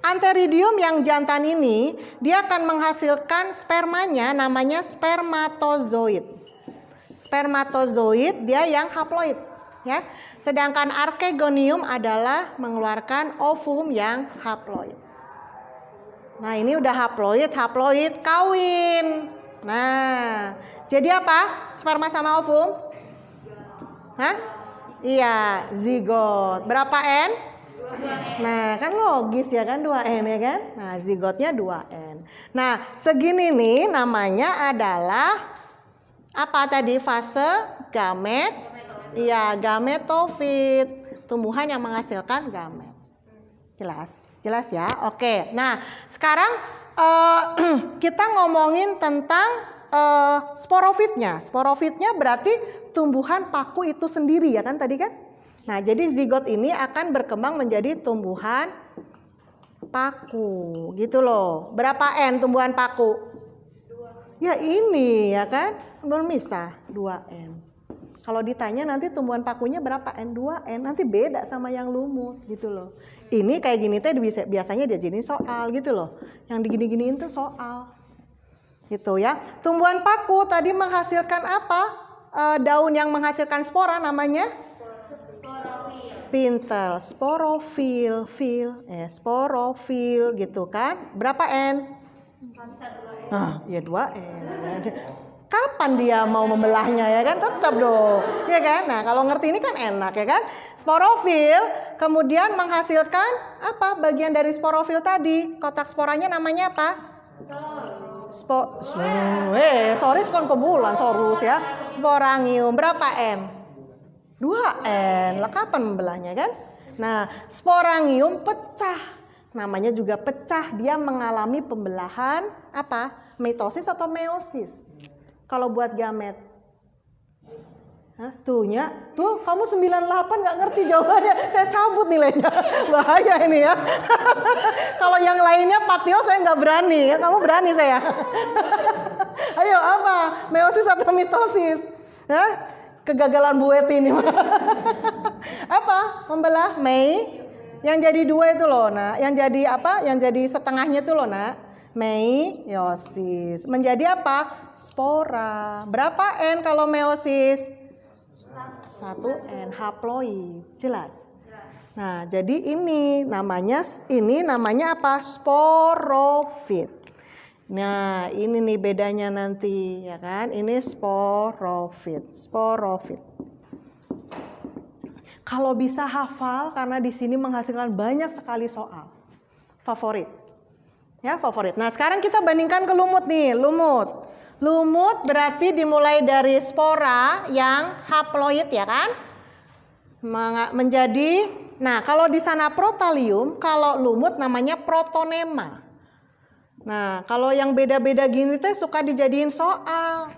Antheridium yang jantan ini dia akan menghasilkan spermanya namanya spermatozoid. Spermatozoid dia yang haploid ya. Sedangkan archegonium adalah mengeluarkan ovum yang haploid. Nah, ini udah haploid kawin. Nah, jadi apa? Sperma sama ovum? Hah? Iya, zigot. Berapa N? 2N. Nah, kan logis ya kan 2N ya kan? Nah, zigotnya 2N. Nah, segini nih namanya adalah apa tadi? Fase gamet. Iya, gametofit. Tumbuhan yang menghasilkan gamet. Jelas ya? Oke. Nah, sekarang kita ngomongin tentang sporofitnya. Sporofitnya berarti tumbuhan paku itu sendiri ya kan tadi kan. Nah jadi zigot ini akan berkembang menjadi tumbuhan paku gitu loh. Berapa N tumbuhan paku? 2. Ya ini ya kan. Belum bisa 2N. Kalau ditanya nanti tumbuhan pakunya berapa N? 2N. Nanti beda sama yang lumut gitu loh. Ini kayak gini teh biasanya dia jadi soal gitu loh. Yang digini-giniin tuh soal. Gitu ya. Tumbuhan paku tadi menghasilkan apa? Daun yang menghasilkan spora namanya pinter. Sporofil, sporofil gitu kan. Berapa N? Ya 2N. Kapan dia mau membelahnya ya kan? Tetap dong. Ya kan? Nah, kalau ngerti ini kan enak ya kan? Sporofil kemudian menghasilkan apa? Bagian dari sporofil tadi. Kotak sporanya namanya apa? Sorry kon kebulan sorus ya. Sporangium. Berapa N? 2N. Lah kapan membelahnya kan? Nah, sporangium pecah. Namanya juga pecah. Dia mengalami pembelahan apa? Mitosis atau meiosis? Kalau buat gamet. Hah, tuh kamu 98 nggak ngerti jawabannya. Saya cabut nilainya. Bahaya ini ya. Kalau yang lainnya patio saya nggak berani. Ya, kamu berani saya. Ayo apa? Meiosis atau mitosis? Hah? Kegagalan buet ini. Apa? Membelah Mei. Yang jadi 2 itu loh, nah. Yang jadi apa? Yang jadi setengahnya itu loh, nak. Meiosis. Menjadi apa? Spora. Berapa N kalau meiosis? 1N. Haploid. Jelas? Nah, jadi ini namanya apa? Sporofit. Nah, ini nih bedanya nanti ya kan? Ini sporofit. Kalau bisa hafal karena di sini menghasilkan banyak sekali soal. Favorit. Ya, favorit. Nah, sekarang kita bandingkan ke lumut nih, lumut. Lumut berarti dimulai dari spora yang haploid ya kan? Menjadi, nah kalau di sana protalium, kalau lumut namanya protonema. Nah, kalau yang beda-beda gini teh suka dijadiin soal.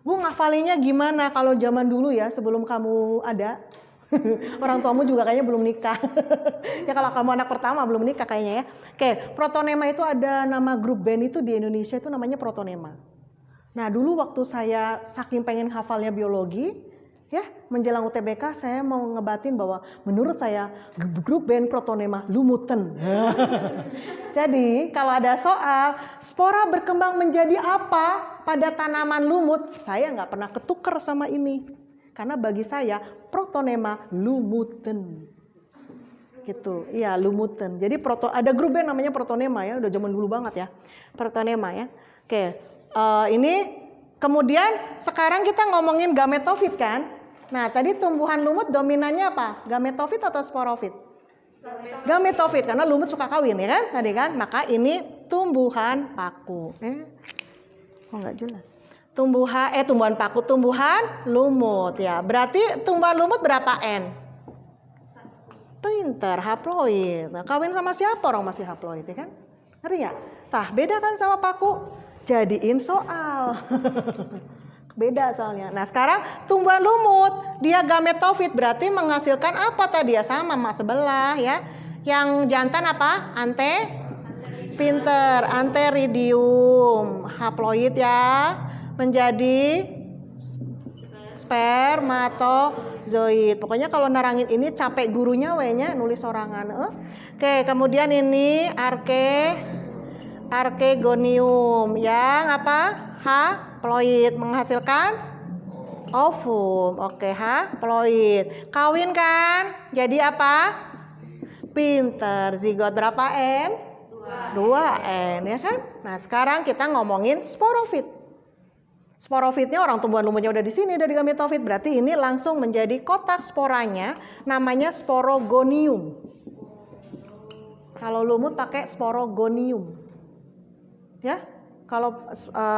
Bu, ngafalinya gimana kalau zaman dulu ya, sebelum kamu ada? Orang tuamu juga kayaknya belum nikah. Ya kalau kamu anak pertama belum nikah kayaknya ya. Oke, protonema itu ada nama grup band itu di Indonesia itu namanya protonema. Nah, dulu waktu saya saking pengen hafalnya biologi, ya menjelang UTBK saya mau ngebatin bahwa menurut saya grup band protonema lumuten. Jadi kalau ada soal spora berkembang menjadi apa pada tanaman lumut, saya nggak pernah ketuker sama ini karena bagi saya protonema lumuten gitu. Iya, lumuten. Jadi ada grup band namanya protonema ya, udah zaman dulu banget ya, protonema ya. Oke, ini kemudian sekarang kita ngomongin gametofit kan. Nah, tadi tumbuhan lumut dominannya apa? Gametofit atau sporofit? Gametofit, karena lumut suka kawin ya kan? Tadi kan, maka ini tumbuhan paku. Nggak jelas. Tumbuhan paku, tumbuhan lumut ya. Berarti tumbuhan lumut berapa N? Pinter, haploid. Nah, kawin sama siapa orang masih haploid ya kan? Ngerti nggak? Tah, beda kan sama paku? Jadiin soal. Beda soalnya. Nah, sekarang tumbuhan lumut, dia gametofit berarti menghasilkan apa tadi ya? Sama sebelah ya. Yang jantan apa? Pinter, antheridium. Haploid ya. Menjadi spermatozoid. Pokoknya kalau nerangin ini capek gurunya we-nya nulis sorangan. Oke, kemudian ini Archegonium yang apa? Haploid menghasilkan ovum. Oke, haploid. Kawin kan? Jadi apa? Pinter. Zigot berapa N? 2N ya kan? Nah, sekarang kita ngomongin sporofit. Sporofitnya orang tumbuhan lumutnya udah di sini, udah di gametofit. Berarti ini langsung menjadi kotak sporanya, namanya sporogonium. Kalau lumut pakai sporogonium. Ya, kalau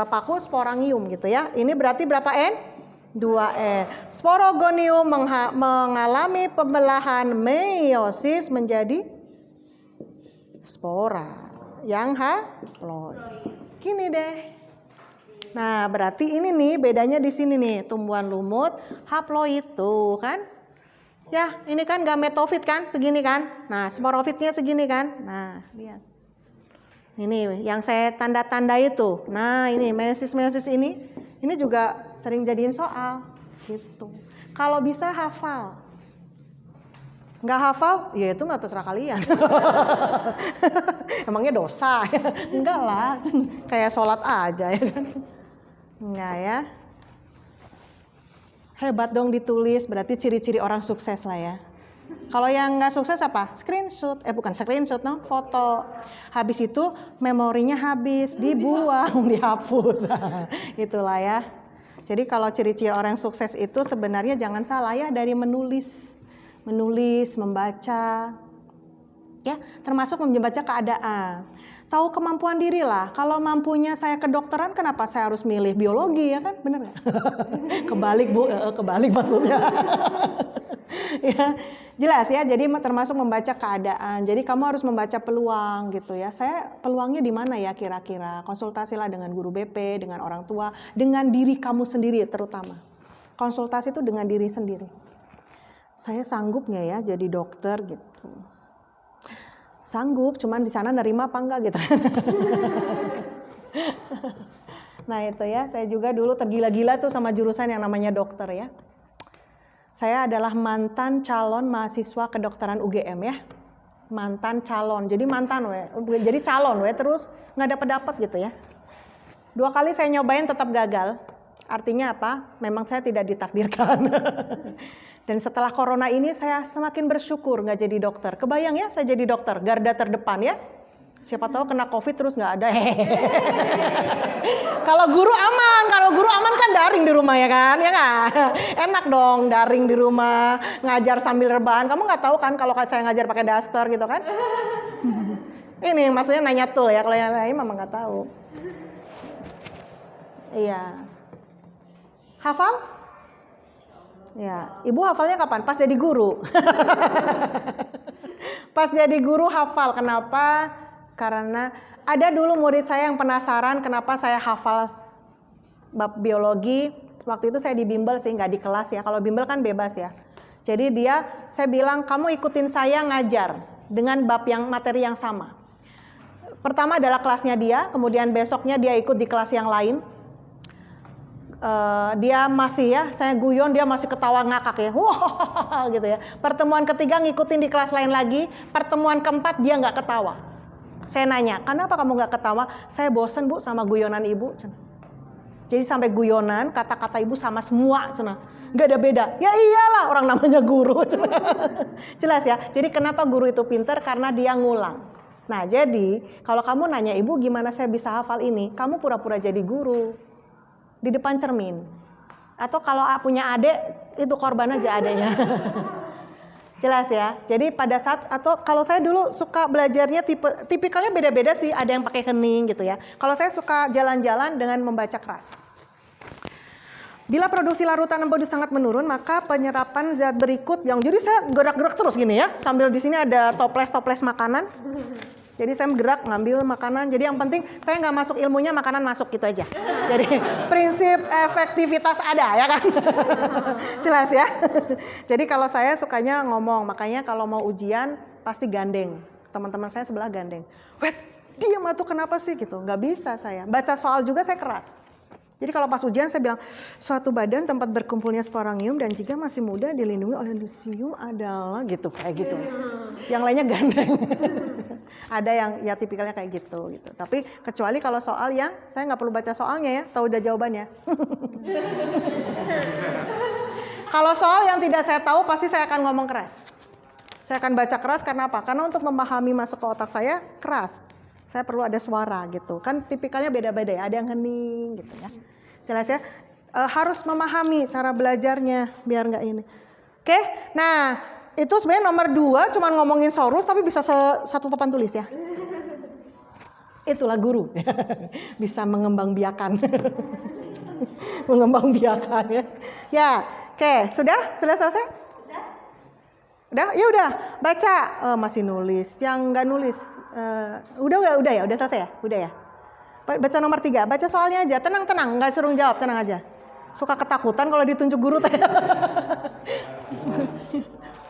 paku sporangium gitu ya. Ini berarti berapa N? 2N. Sporogonium mengalami pembelahan meiosis menjadi spora yang haploid. Gini deh. Nah, berarti ini nih bedanya di sini nih, tumbuhan lumut haploid tuh kan. Ya, ini kan gametofit kan, segini kan. Nah, sporofitnya segini kan. Nah, lihat. Ini yang saya tanda-tanda itu. Nah, ini meiosis ini juga sering jadiin soal gitu. Kalau bisa hafal. Nggak hafal, ya itu nggak terserah kalian. Emangnya dosa ya? Enggak lah, kayak sholat aja ya kan. Enggak ya. Hebat dong ditulis, berarti ciri-ciri orang sukses lah ya. Kalau yang nggak sukses apa? Screenshot. Bukan screenshot, no, foto. Habis itu memorinya habis, dibuang, dihapus. Itulah ya. Jadi kalau ciri-ciri orang yang sukses itu sebenarnya jangan salah ya, dari menulis, membaca, ya, termasuk membaca keadaan. Tahu kemampuan diri lah. Kalau mampunya saya kedokteran, kenapa saya harus milih biologi, ya kan? Bener nggak? Kebalik Bu, kebalik maksudnya. Ya, jelas ya. Jadi termasuk membaca keadaan. Jadi kamu harus membaca peluang gitu ya. Saya peluangnya di mana ya kira-kira? Konsultasilah dengan guru BP, dengan orang tua, dengan diri kamu sendiri terutama. Konsultasi itu dengan diri sendiri. Saya sanggup nggak ya jadi dokter gitu? Sanggup, cuman di sana nerima apa enggak gitu. Nah itu ya, saya juga dulu tergila-gila tuh sama jurusan yang namanya dokter ya. Saya adalah mantan calon mahasiswa kedokteran UGM ya. Mantan calon, jadi mantan jadi calon terus nggak dapat gitu ya. 2 kali saya nyobain tetap gagal. Artinya apa? Memang saya tidak ditakdirkan. Dan setelah corona ini saya semakin bersyukur nggak jadi dokter. Kebayang ya saya jadi dokter, garda terdepan ya. Siapa tahu kena COVID terus nggak ada. Kalau guru aman kan daring di rumah ya kan? Ya kan? Enak dong daring di rumah, ngajar sambil rebahan. Kamu nggak tahu kan kalau saya ngajar pakai daster gitu kan? Ini maksudnya nanya tool ya, kalau yang lain mama nggak tahu. Iya. Hafal? Ya, ibu hafalnya kapan? Pas jadi guru. Pas jadi guru hafal. Kenapa? Karena ada dulu murid saya yang penasaran kenapa saya hafal bab biologi. Waktu itu saya di bimbel sih, nggak di kelas ya. Kalau bimbel kan bebas ya. Jadi saya bilang kamu ikutin saya ngajar dengan bab yang materi yang sama. Pertama adalah kelasnya dia, kemudian besoknya dia ikut di kelas yang lain. Dia masih ya, saya guyon dia masih ketawa ngakak ya, wah gitu ya. Pertemuan ketiga ngikutin di kelas lain lagi, pertemuan keempat dia nggak ketawa. Saya nanya, kenapa kamu nggak ketawa? Saya bosen Bu sama guyonan ibu. Jadi sampai guyonan, kata-kata ibu sama semua, nggak ada beda. Ya iyalah orang namanya guru. Jelas ya. Jadi kenapa guru itu pinter? Karena dia ngulang. Nah jadi kalau kamu nanya ibu gimana saya bisa hafal ini, kamu pura-pura jadi guru. Di depan cermin. Atau kalau punya adik, itu korban aja adeknya. Jelas ya. Jadi pada saat, atau kalau saya dulu suka belajarnya tipikalnya beda-beda sih. Ada yang pakai kening gitu ya. Kalau saya suka jalan-jalan dengan membaca keras. Bila produksi larutan empedu sangat menurun, maka penyerapan zat berikut yang jadi saya gerak-gerak terus gini ya. Sambil di sini ada toples-toples makanan. Jadi saya bergerak ngambil makanan. Jadi yang penting saya nggak masuk ilmunya, makanan masuk gitu aja. Jadi prinsip efektivitas ada ya kan. Jelas ya. Jadi kalau saya sukanya ngomong, makanya kalau mau ujian pasti gandeng. Teman-teman saya sebelah gandeng. Wet, diam tuh kenapa sih gitu? Nggak bisa saya. Baca soal juga saya keras. Jadi kalau pas ujian saya bilang, suatu badan tempat berkumpulnya sporangium dan jika masih muda dilindungi oleh lucium adalah gitu, kayak gitu. Yang lainnya gandeng. Ada yang ya tipikalnya kayak gitu. Tapi kecuali kalau soal yang saya nggak perlu baca soalnya ya, tahu udah jawabannya. Kalau soal yang tidak saya tahu pasti saya akan ngomong keras. Saya akan baca keras karena apa? Karena untuk memahami masuk ke otak saya keras. Saya perlu ada suara gitu. Kan tipikalnya beda-beda ya, ada yang hening gitu ya. Jelas ya, harus memahami cara belajarnya biar nggak ini. Oke, nah itu sebenarnya nomor 2 cuma ngomongin saurus tapi bisa satu papan tulis ya. Itulah guru, bisa mengembangbiakan. Mengembangbiakan ya. Ya, oke, sudah selesai? Udah? Ya udah, baca. Masih nulis, yang nggak nulis. Udah selesai ya? Udah ya? Baca nomor 3, baca soalnya aja, tenang, nggak suruh jawab, tenang aja. Suka ketakutan kalau ditunjuk guru.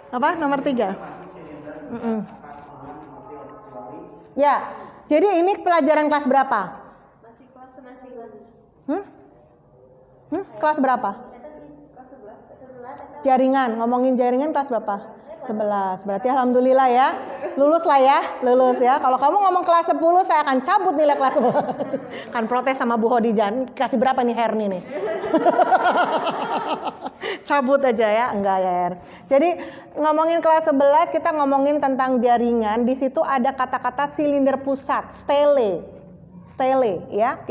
Apa? Nomor 3. Ya, jadi ini pelajaran kelas berapa? Masih kelas 11. Kelas berapa? Jaringan, ngomongin jaringan kelas berapa? 11. Berarti alhamdulillah ya. Lulus lah ya, lulus ya. Kalau kamu ngomong kelas 10 saya akan cabut nilai kelas 10. Kan protes sama Bu Hodijan, kasih berapa nih Herni nih? cabut aja ya, enggak ya. Jadi ngomongin kelas 11 kita ngomongin tentang jaringan. Di situ ada kata-kata silinder pusat, stele ya.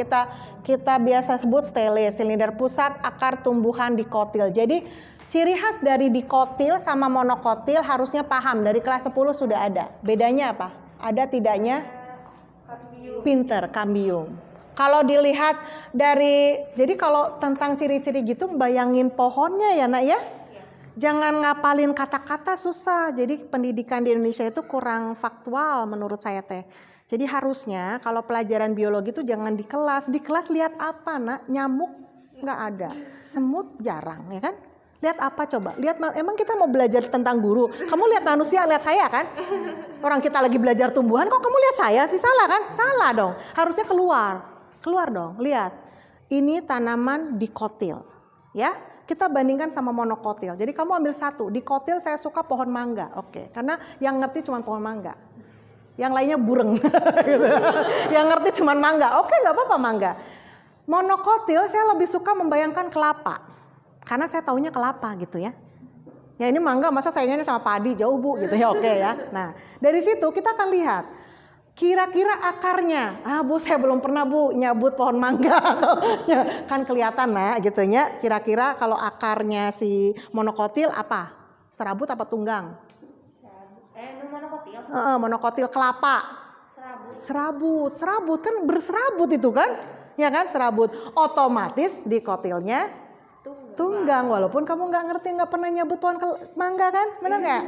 Kita biasa sebut stele, silinder pusat, akar tumbuhan dikotil. Jadi ciri khas dari dikotil sama monokotil harusnya paham, dari kelas 10 sudah ada. Bedanya apa? Ada tidaknya? Pinter, kambium. Kalau dilihat dari, jadi kalau tentang ciri-ciri gitu bayangin pohonnya ya nak ya. Jangan ngapalin kata-kata, susah. Jadi pendidikan di Indonesia itu kurang faktual menurut saya teh. Jadi harusnya kalau pelajaran biologi itu jangan di kelas. Di kelas lihat apa nak? Nyamuk nggak ada, semut jarang ya kan? Lihat apa coba? Emang kita mau belajar tentang guru? Kamu lihat manusia, lihat saya kan? Orang kita lagi belajar tumbuhan, kok kamu lihat saya sih? Salah kan? Salah dong. Harusnya keluar dong. Lihat, ini tanaman dikotil, ya. Kita bandingkan sama monokotil. Jadi kamu ambil satu. Dikotil saya suka pohon mangga, oke. Karena yang ngerti cuma pohon mangga. Yang lainnya bureng. Yang ngerti cuma mangga, oke nggak apa-apa mangga. Monokotil saya lebih suka membayangkan kelapa. Karena saya taunya kelapa gitu ya. Ya ini mangga masa sayangnya sama padi jauh bu gitu ya, oke ya. Nah dari situ kita akan lihat kira-kira akarnya. Bu saya belum pernah bu nyabut pohon mangga atau kan kelihatan nah gitu ya. Kira-kira kalau akarnya si monokotil apa? Serabut apa tunggang? Monokotil. Monokotil kelapa. Serabut kan berserabut itu kan? Ya kan serabut. Otomatis dikotilnya tunggang, walaupun kamu nggak ngerti, nggak pernah nyabut pohon mangga kan, benar nggak?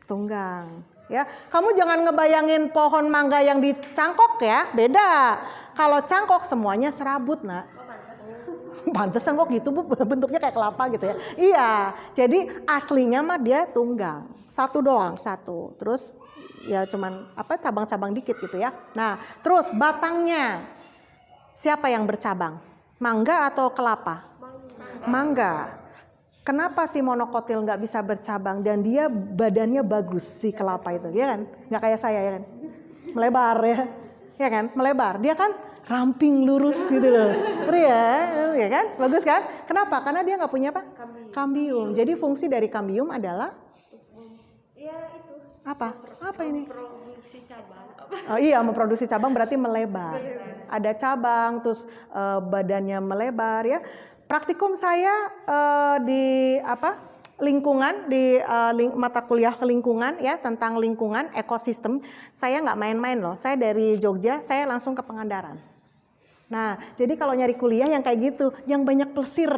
Tunggang, ya. Kamu jangan ngebayangin pohon mangga yang dicangkok ya, beda. Kalau cangkok semuanya serabut nak. Pantesan kok gitu bu, bentuknya kayak kelapa gitu ya. Iya, jadi aslinya mah dia tunggang, satu doang, satu. Terus ya cuman cabang-cabang dikit gitu ya. Nah, terus batangnya siapa yang bercabang? Mangga atau kelapa? Mangga. Kenapa si monokotil nggak bisa bercabang dan dia badannya bagus si kelapa itu, ya kan? Nggak kayak saya ya kan? Melebar ya kan? Melebar. Dia kan ramping lurus gitu loh, ya kan? Bagus kan? Kenapa? Karena dia nggak punya apa? Kambium. Jadi fungsi dari kambium adalah apa? Apa ini? Oh iya, memproduksi cabang berarti melebar. Ada cabang, terus badannya melebar ya. Praktikum saya di lingkungan, di mata kuliah lingkungan ya, tentang lingkungan ekosistem. Saya nggak main-main loh. Saya dari Jogja, saya langsung ke Pangandaran. Nah, jadi kalau nyari kuliah yang kayak gitu, yang banyak plesir.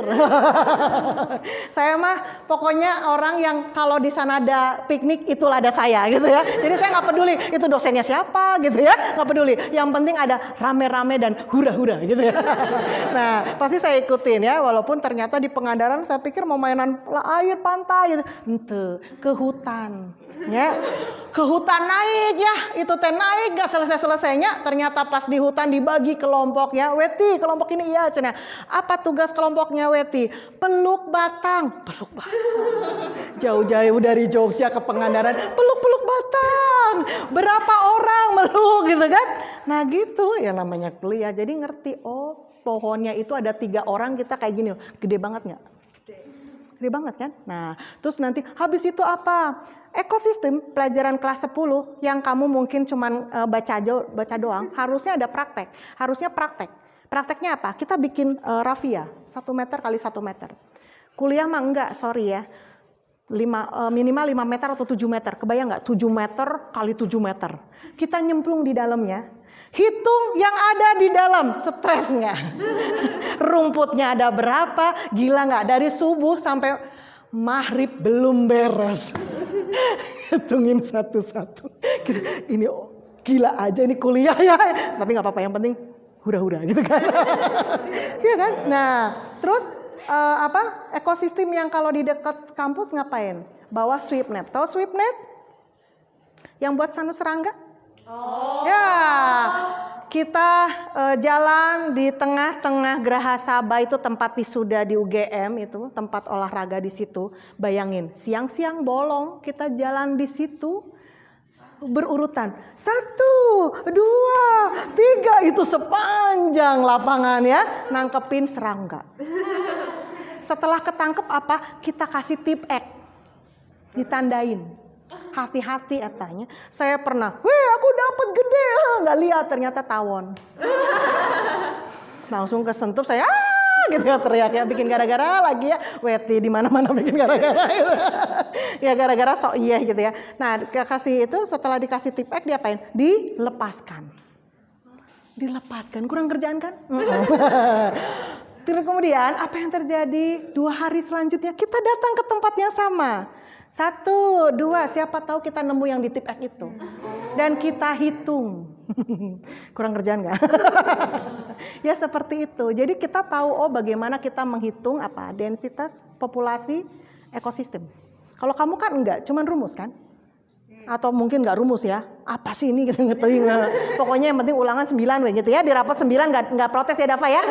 Saya mah pokoknya orang yang kalau di sana ada piknik, itulah ada saya gitu ya. Jadi saya nggak peduli itu dosennya siapa gitu ya, nggak peduli. Yang penting ada rame-rame dan hura-hura gitu ya. Nah, pasti saya ikutin ya, walaupun ternyata di Pangandaran saya pikir mau mainan air pantai gitu. Ente, ke hutan. Ya, ke hutan naik ya, itu teh naik gak selesai-selesainya. Ternyata pas di hutan dibagi kelompok ya, Weti kelompok ini iya cina. Apa tugas kelompoknya Weti? Peluk batang. Jauh-jauh dari Jogja ke Pangandaran, peluk batang. Berapa orang meluk gitu kan? Nah gitu ya namanya kuliah. Jadi ngerti, oh pohonnya itu ada 3 orang kita kayak gini, gede banget nggak? Gede banget kan? Nah, terus nanti habis itu apa? Ekosistem pelajaran kelas 10 yang kamu mungkin cuman baca doang, harusnya ada praktek. Harusnya praktek. Prakteknya apa? Kita bikin rafia 1 meter kali 1 meter. Kuliah mah enggak, sorry ya. Minimal 5 meter atau 7 meter. Kebayang nggak? 7 meter kali 7 meter. Kita nyemplung di dalamnya. Hitung yang ada di dalam, stres nggak? Rumputnya ada berapa? Gila nggak? Dari subuh sampai maghrib belum beres. Hitungin satu-satu. Ini gila aja ini kuliah ya. Tapi nggak apa-apa, yang penting hura-hura gitu kan. Iya kan? Nah, terus ekosistem yang kalau di dekat kampus ngapain? Bawa sweep net. Tahu sweep net? Yang buat sanus serangga? Oh. Ya, kita jalan di tengah-tengah Geraha Sabah, itu tempat wisuda di UGM, itu tempat olahraga di situ. Bayangin, siang-siang bolong kita jalan di situ berurutan. 1, 2, 3 itu sepanjang lapangan ya, nangkepin serangga. setelah ketangkep apa? Kita kasih tip X. Ditandain. Hati-hati katanya. Saya pernah, aku dapat gede. Nggak lihat ternyata tawon. Langsung kesentup saya, gitu ya teriak ya, bikin gara-gara lagi ya. Weti di mana-mana bikin gara-gara gitu. Ya gara-gara sok iya gitu ya. Nah, kasih itu setelah dikasih tip X diapain? Dilepaskan. Dilepaskan, kurang kerjaan kan? Terus kemudian apa yang terjadi? 2 hari selanjutnya kita datang ke tempat yang sama. 1, 2, siapa tahu kita nemu yang di tip X itu. Dan kita hitung. Kurang kerjaan nggak? Ya seperti itu. Jadi kita tahu bagaimana kita menghitung apa densitas populasi ekosistem. Kalau kamu kan enggak, cuman rumus kan? Atau mungkin nggak rumus ya? Apa sih ini? Gitu ngerti. Pokoknya yang penting ulangan 9 gitu ya. Di rapat 9 nggak protes ya Dava ya?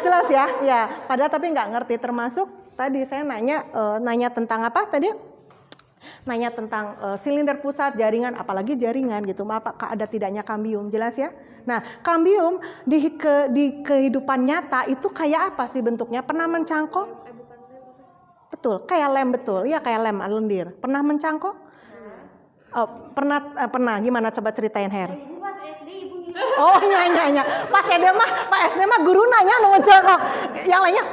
Jelas ya? Ya. Padahal tapi nggak ngerti. Termasuk tadi saya nanya tentang apa tadi? Nanya tentang silinder pusat, jaringan, apalagi jaringan gitu. Apakah ada tidaknya kambium? Jelas ya? Nah, kambium di kehidupan nyata itu kayak apa sih bentuknya? Pernah mencangkok? Betul, kayak lem betul. Iya kayak lem lendir. Pernah mencangkok? Oh, pernah. Gimana coba ceritain Her? Ibu pas SD ibu gitu. Oh, iya. Pak SD mah guru nanya nu mencangkok. Yang lainnya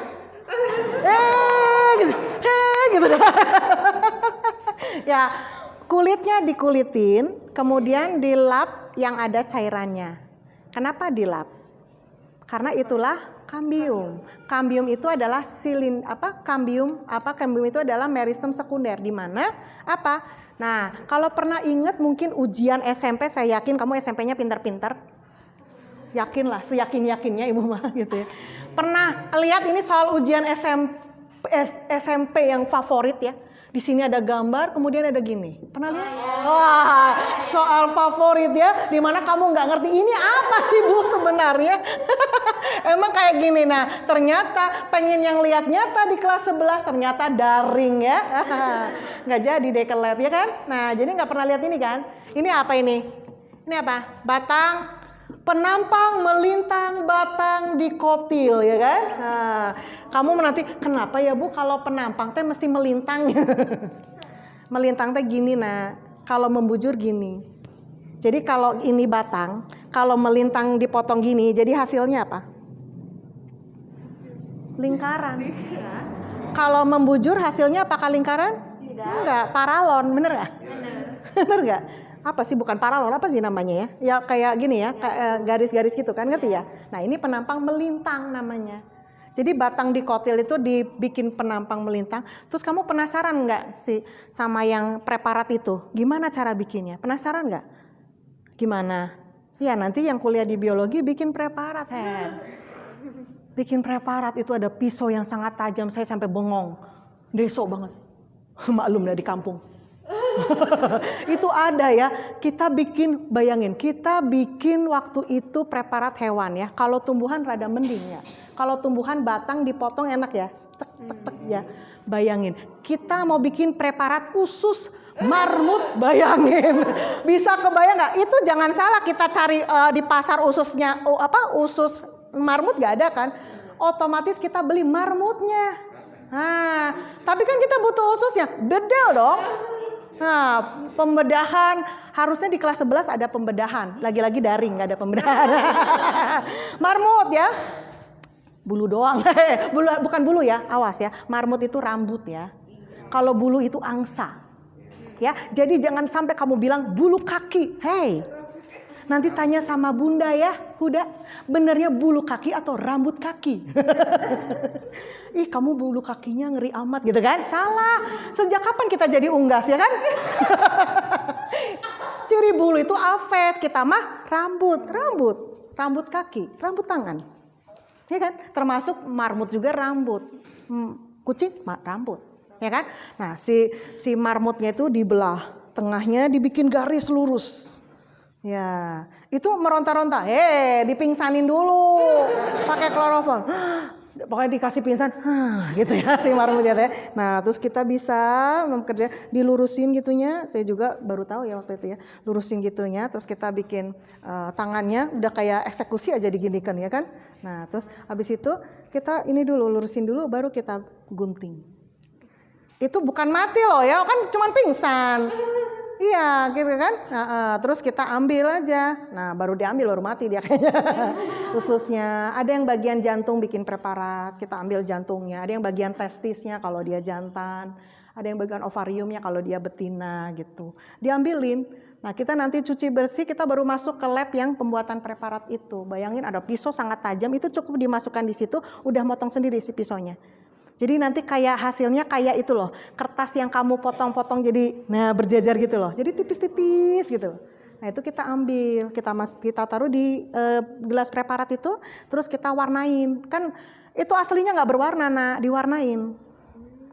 gitu. Ya, kulitnya dikulitin, kemudian dilap yang ada cairannya. Kenapa dilap? Karena itulah kambium. Kambium itu adalah kambium itu adalah meristem sekunder di mana apa? Nah, kalau pernah ingat mungkin ujian SMP, saya yakin kamu SMP-nya pintar-pintar. Yakinlah, seyakin-yakinnya Ibu mah gitu ya. Pernah lihat ini soal ujian SMP yang favorit ya. Di sini ada gambar, kemudian ada gini. Pernah lihat? Wah, soal favorit ya, dimana kamu nggak ngerti ini apa sih Bu sebenarnya? Emang kayak gini. Nah, ternyata pengen yang lihat nyata di kelas 11, ternyata daring ya. Nggak jadi deh ke lab ya kan? Nah, jadi nggak pernah lihat ini kan? Ini apa ini? Ini apa? Batang. Penampang melintang batang dikotil ya kan? Nah, kamu menanti kenapa ya Bu kalau penampang teh mesti melintang? Melintang teh gini nah, kalau membujur gini. Jadi kalau ini batang, kalau melintang dipotong gini, jadi hasilnya apa? Lingkaran. Kalau membujur hasilnya apakah lingkaran? Enggak, paralon, bener nggak? Bener nggak? Apa sih bukan paralon, apa sih namanya ya? Ya kayak gini ya, kayak garis-garis gitu kan, ngerti ya? Nah ini penampang melintang namanya. Jadi batang dikotil itu dibikin penampang melintang. Terus kamu penasaran nggak sih sama yang preparat itu? Gimana cara bikinnya? Penasaran nggak? Gimana? Ya nanti yang kuliah di biologi bikin preparat. Bikin preparat itu ada pisau yang sangat tajam, saya sampai bengong. Deso banget. Maklum dari kampung. Itu ada ya, kita bikin, bayangin, kita bikin waktu itu preparat hewan ya. Kalau tumbuhan rada mending ya. Kalau tumbuhan batang dipotong enak ya, tek ya. Bayangin, kita mau bikin preparat usus marmut, bayangin. Bisa kebayang nggak? Itu jangan salah kita cari di pasar ususnya, usus marmut nggak ada kan? Otomatis kita beli marmutnya. Nah, tapi kan kita butuh ususnya, dedel dong. Nah, pembedahan harusnya di kelas 11 ada pembedahan. Lagi-lagi daring, nggak ada pembedahan. Marmut ya, bulu doang. Bukan bulu ya, awas ya. Marmut itu rambut ya. Kalau bulu itu angsa. Ya, jadi jangan sampai kamu bilang bulu kaki. Hey, nanti tanya sama Bunda ya, Huda, benernya bulu kaki atau rambut kaki? Ih, kamu bulu kakinya ngeri amat gitu kan? Salah. Sejak kapan kita jadi unggas ya kan? Ciri bulu itu aves, kita mah rambut kaki, rambut tangan. Ya kan? Termasuk marmut juga rambut. Kucing rambut, ya kan? Nah, si marmutnya itu dibelah, tengahnya dibikin garis lurus. Ya, itu meronta-ronta. Dipingsanin dulu pakai kloroform. pokoknya dikasih pingsan, gitu ya si marmut ya teh. Nah terus kita bisa bekerja dilurusin gitunya. Saya juga baru tahu ya waktu itu ya, lurusin gitunya. Terus kita bikin tangannya udah kayak eksekusi aja diginikan ya kan. Nah terus habis itu kita ini dulu lurusin dulu, baru kita gunting. Itu bukan mati loh ya, kan cuman pingsan. Iya gitu kan. Terus kita ambil aja. Nah baru diambil baru mati dia kayaknya. Khususnya ada yang bagian jantung bikin preparat, kita ambil jantungnya. Ada yang bagian testisnya kalau dia jantan. Ada yang bagian ovariumnya kalau dia betina gitu. Diambilin. Nah kita nanti cuci bersih, kita baru masuk ke lab yang pembuatan preparat itu. Bayangin ada pisau sangat tajam, itu cukup dimasukkan di situ, udah motong sendiri si pisaunya. Jadi nanti kayak hasilnya kayak itu loh, kertas yang kamu potong-potong jadi berjajar gitu loh. Jadi tipis-tipis gitu. Nah itu kita ambil, kita taruh di gelas preparat itu, terus kita warnain. Kan itu aslinya nggak berwarna, diwarnain.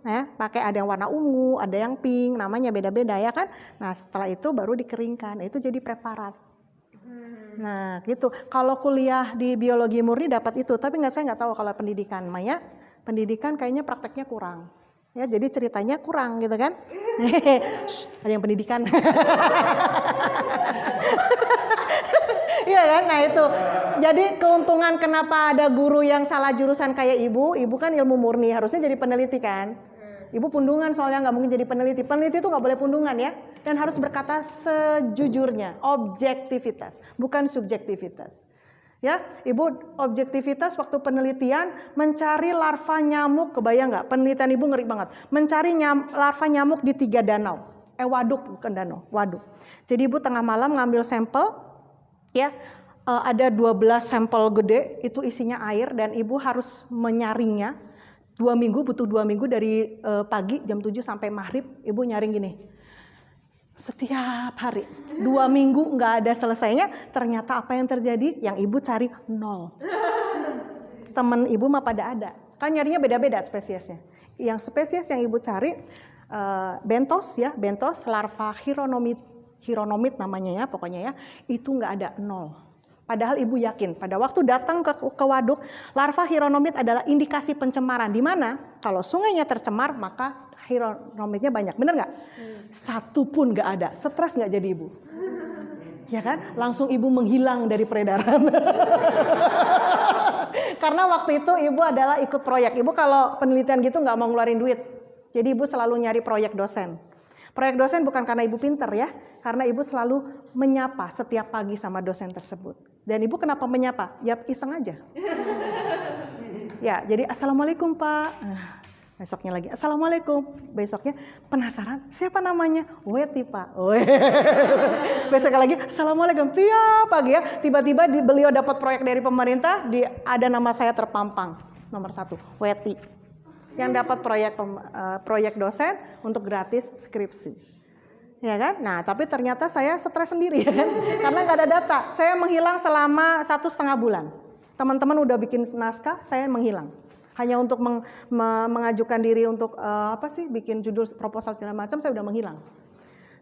Ya, pakai ada yang warna ungu, ada yang pink, namanya beda-beda ya kan. Nah setelah itu baru dikeringkan, itu jadi preparat. Nah gitu. Kalau kuliah di biologi murni dapat itu, tapi saya nggak tahu kalau pendidikan Maya. Pendidikan kayaknya prakteknya kurang. Ya, jadi ceritanya kurang gitu kan. Ada yang pendidikan. Iya kan? Nah itu. Jadi keuntungan kenapa ada guru yang salah jurusan kayak ibu kan ilmu murni, harusnya jadi peneliti kan. Ibu pundungan soalnya nggak mungkin jadi peneliti. Peneliti itu nggak boleh pundungan ya. Dan harus berkata sejujurnya, objektivitas, bukan subjektivitas. Ya, ibu objektivitas waktu penelitian mencari larva nyamuk, kebayang nggak? Penelitian ibu ngeri banget. Mencari larva nyamuk di 3 danau. Waduk bukan danau, waduk. Jadi ibu tengah malam ngambil sampel, ya ada 12 sampel gede, itu isinya air dan ibu harus menyaringnya. 2 minggu, butuh 2 minggu dari pagi jam 7 sampai maghrib, ibu nyaring gini. Setiap hari 2 minggu nggak ada selesainya. Ternyata apa yang terjadi? Yang ibu cari 0. Temen ibu mah pada ada. Kan nyarinya beda-beda spesiesnya. Yang spesies yang ibu cari bentos ya, bentos larva hieronomid namanya ya, pokoknya ya. Itu nggak ada 0. Padahal ibu yakin pada waktu datang ke waduk, larva hieronomid adalah indikasi pencemaran. Di mana kalau sungainya tercemar maka hieronomidnya banyak. Bener nggak? Satu pun nggak ada. Stres nggak jadi ibu? Ya kan? Langsung ibu menghilang dari peredaran. Karena waktu itu ibu adalah ikut proyek. Ibu kalau penelitian gitu nggak mau ngeluarin duit. Jadi ibu selalu nyari proyek dosen. Proyek dosen bukan karena ibu pinter ya, karena ibu selalu menyapa setiap pagi sama dosen tersebut. Dan ibu kenapa menyapa? Ya iseng aja. Ya, jadi assalamualaikum Pak. Besoknya lagi assalamualaikum. Besoknya penasaran siapa namanya? Weti Pak. Besoknya lagi assalamualaikum. Tiap pagi ya, tiba-tiba beliau dapat proyek dari pemerintah, ada nama saya terpampang nomor 1, Weti. Yang dapat proyek dosen untuk gratis skripsi. Ya kan? Nah, tapi ternyata saya stres sendiri ya kan? Karena nggak ada data. Saya menghilang selama 1,5 bulan. Teman-teman udah bikin naskah, saya menghilang. Hanya untuk mengajukan diri untuk bikin judul proposal segala macam, saya udah menghilang.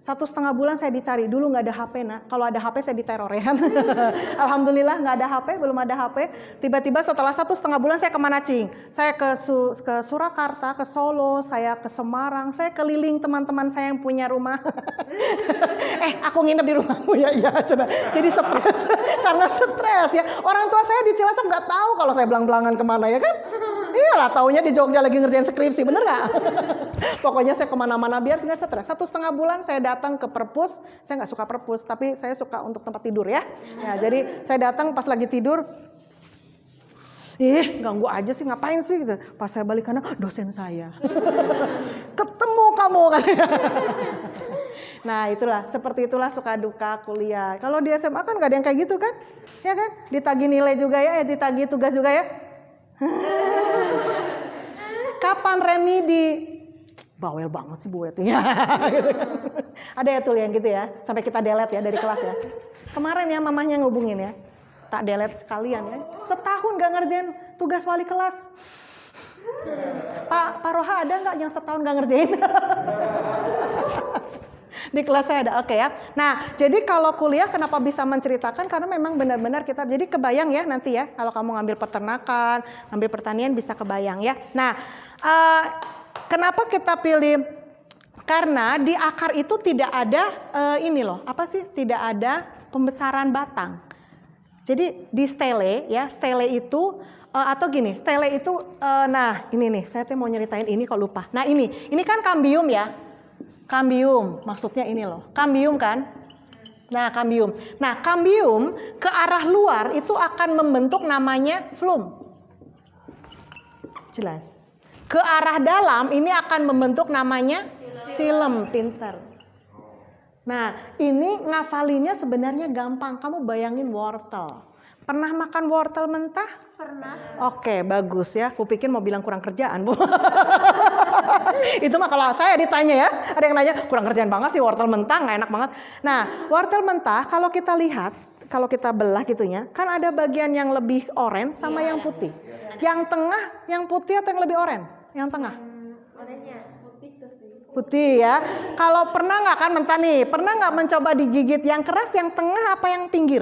1,5 bulan saya dicari. Dulu nggak ada HP nak. Kalau ada HP saya diteror ya. Alhamdulillah nggak ada HP, belum ada HP. Tiba-tiba setelah 1,5 bulan saya kemana cing? Saya ke Surakarta, ke Solo, saya ke Semarang, saya keliling teman-teman saya yang punya rumah. Aku nginep di rumahmu ya. Jadi stres karena stres ya. Orang tua saya di Cilacap nggak tahu kalau saya belang-belangan kemana ya kan? Iyalah, taunya di Jogja lagi ngerjain skripsi, bener nggak? Pokoknya saya kemana-mana biar nggak stres. 1,5 bulan saya datang ke perpus, saya nggak suka perpus, tapi saya suka untuk tempat tidur ya. Jadi saya datang pas lagi tidur, ganggu aja sih, ngapain sih gitu. Pas saya balik kanan, dosen saya. Ketemu kamu kan. Nah itulah, seperti itulah suka duka kuliah. Kalau di SMA kan nggak ada yang kayak gitu kan? Ya kan? Ditagih nilai juga ya, ditagih tugas juga ya. Kapan remedi? Bawel banget sih Bu Weti. Ada ya tuh yang gitu ya, sampai kita delete ya dari kelas ya. Kemarin ya mamahnya ngubungin ya, tak delete sekalian ya. Setahun gak ngerjain tugas wali kelas. Pak Roha ada nggak yang setahun gak ngerjain? Di kelas saya ada, oke ya. Nah, jadi kalau kuliah kenapa bisa menceritakan? Karena memang benar-benar kita, jadi kebayang ya nanti ya, kalau kamu ngambil peternakan, ngambil pertanian bisa kebayang ya. Nah, kenapa kita pilih? Karena di akar itu tidak ada ini loh, apa sih? Tidak ada pembesaran batang. Jadi di stele ya, stele itu atau gini, stele itu, nah ini nih, saya mau nyeritain ini kok lupa. Nah ini kan kambium ya. Kambium, maksudnya ini loh, kambium kan? Nah, kambium. Nah, kambium ke arah luar itu akan membentuk namanya flum. Jelas. Ke arah dalam ini akan membentuk namanya silem, pinter. Nah, ini ngafalinnya sebenarnya gampang. Kamu bayangin wortel. Pernah makan wortel mentah? Pernah. Oke, bagus ya. Kupikir mau bilang kurang kerjaan, Bu. Itu mah kalau saya ditanya ya, ada yang nanya kurang kerjaan banget sih wortel mentah, nggak enak banget. Nah, wortel mentah kalau kita lihat, kalau kita belah gitunya, kan ada bagian yang lebih oranye sama yang putih. Yang tengah, yang putih atau yang lebih oranye? Yang tengah? Oranye, putih sih. Putih ya. Kalau pernah nggak kan mentah nih, pernah nggak mencoba digigit yang keras, yang tengah apa yang pinggir?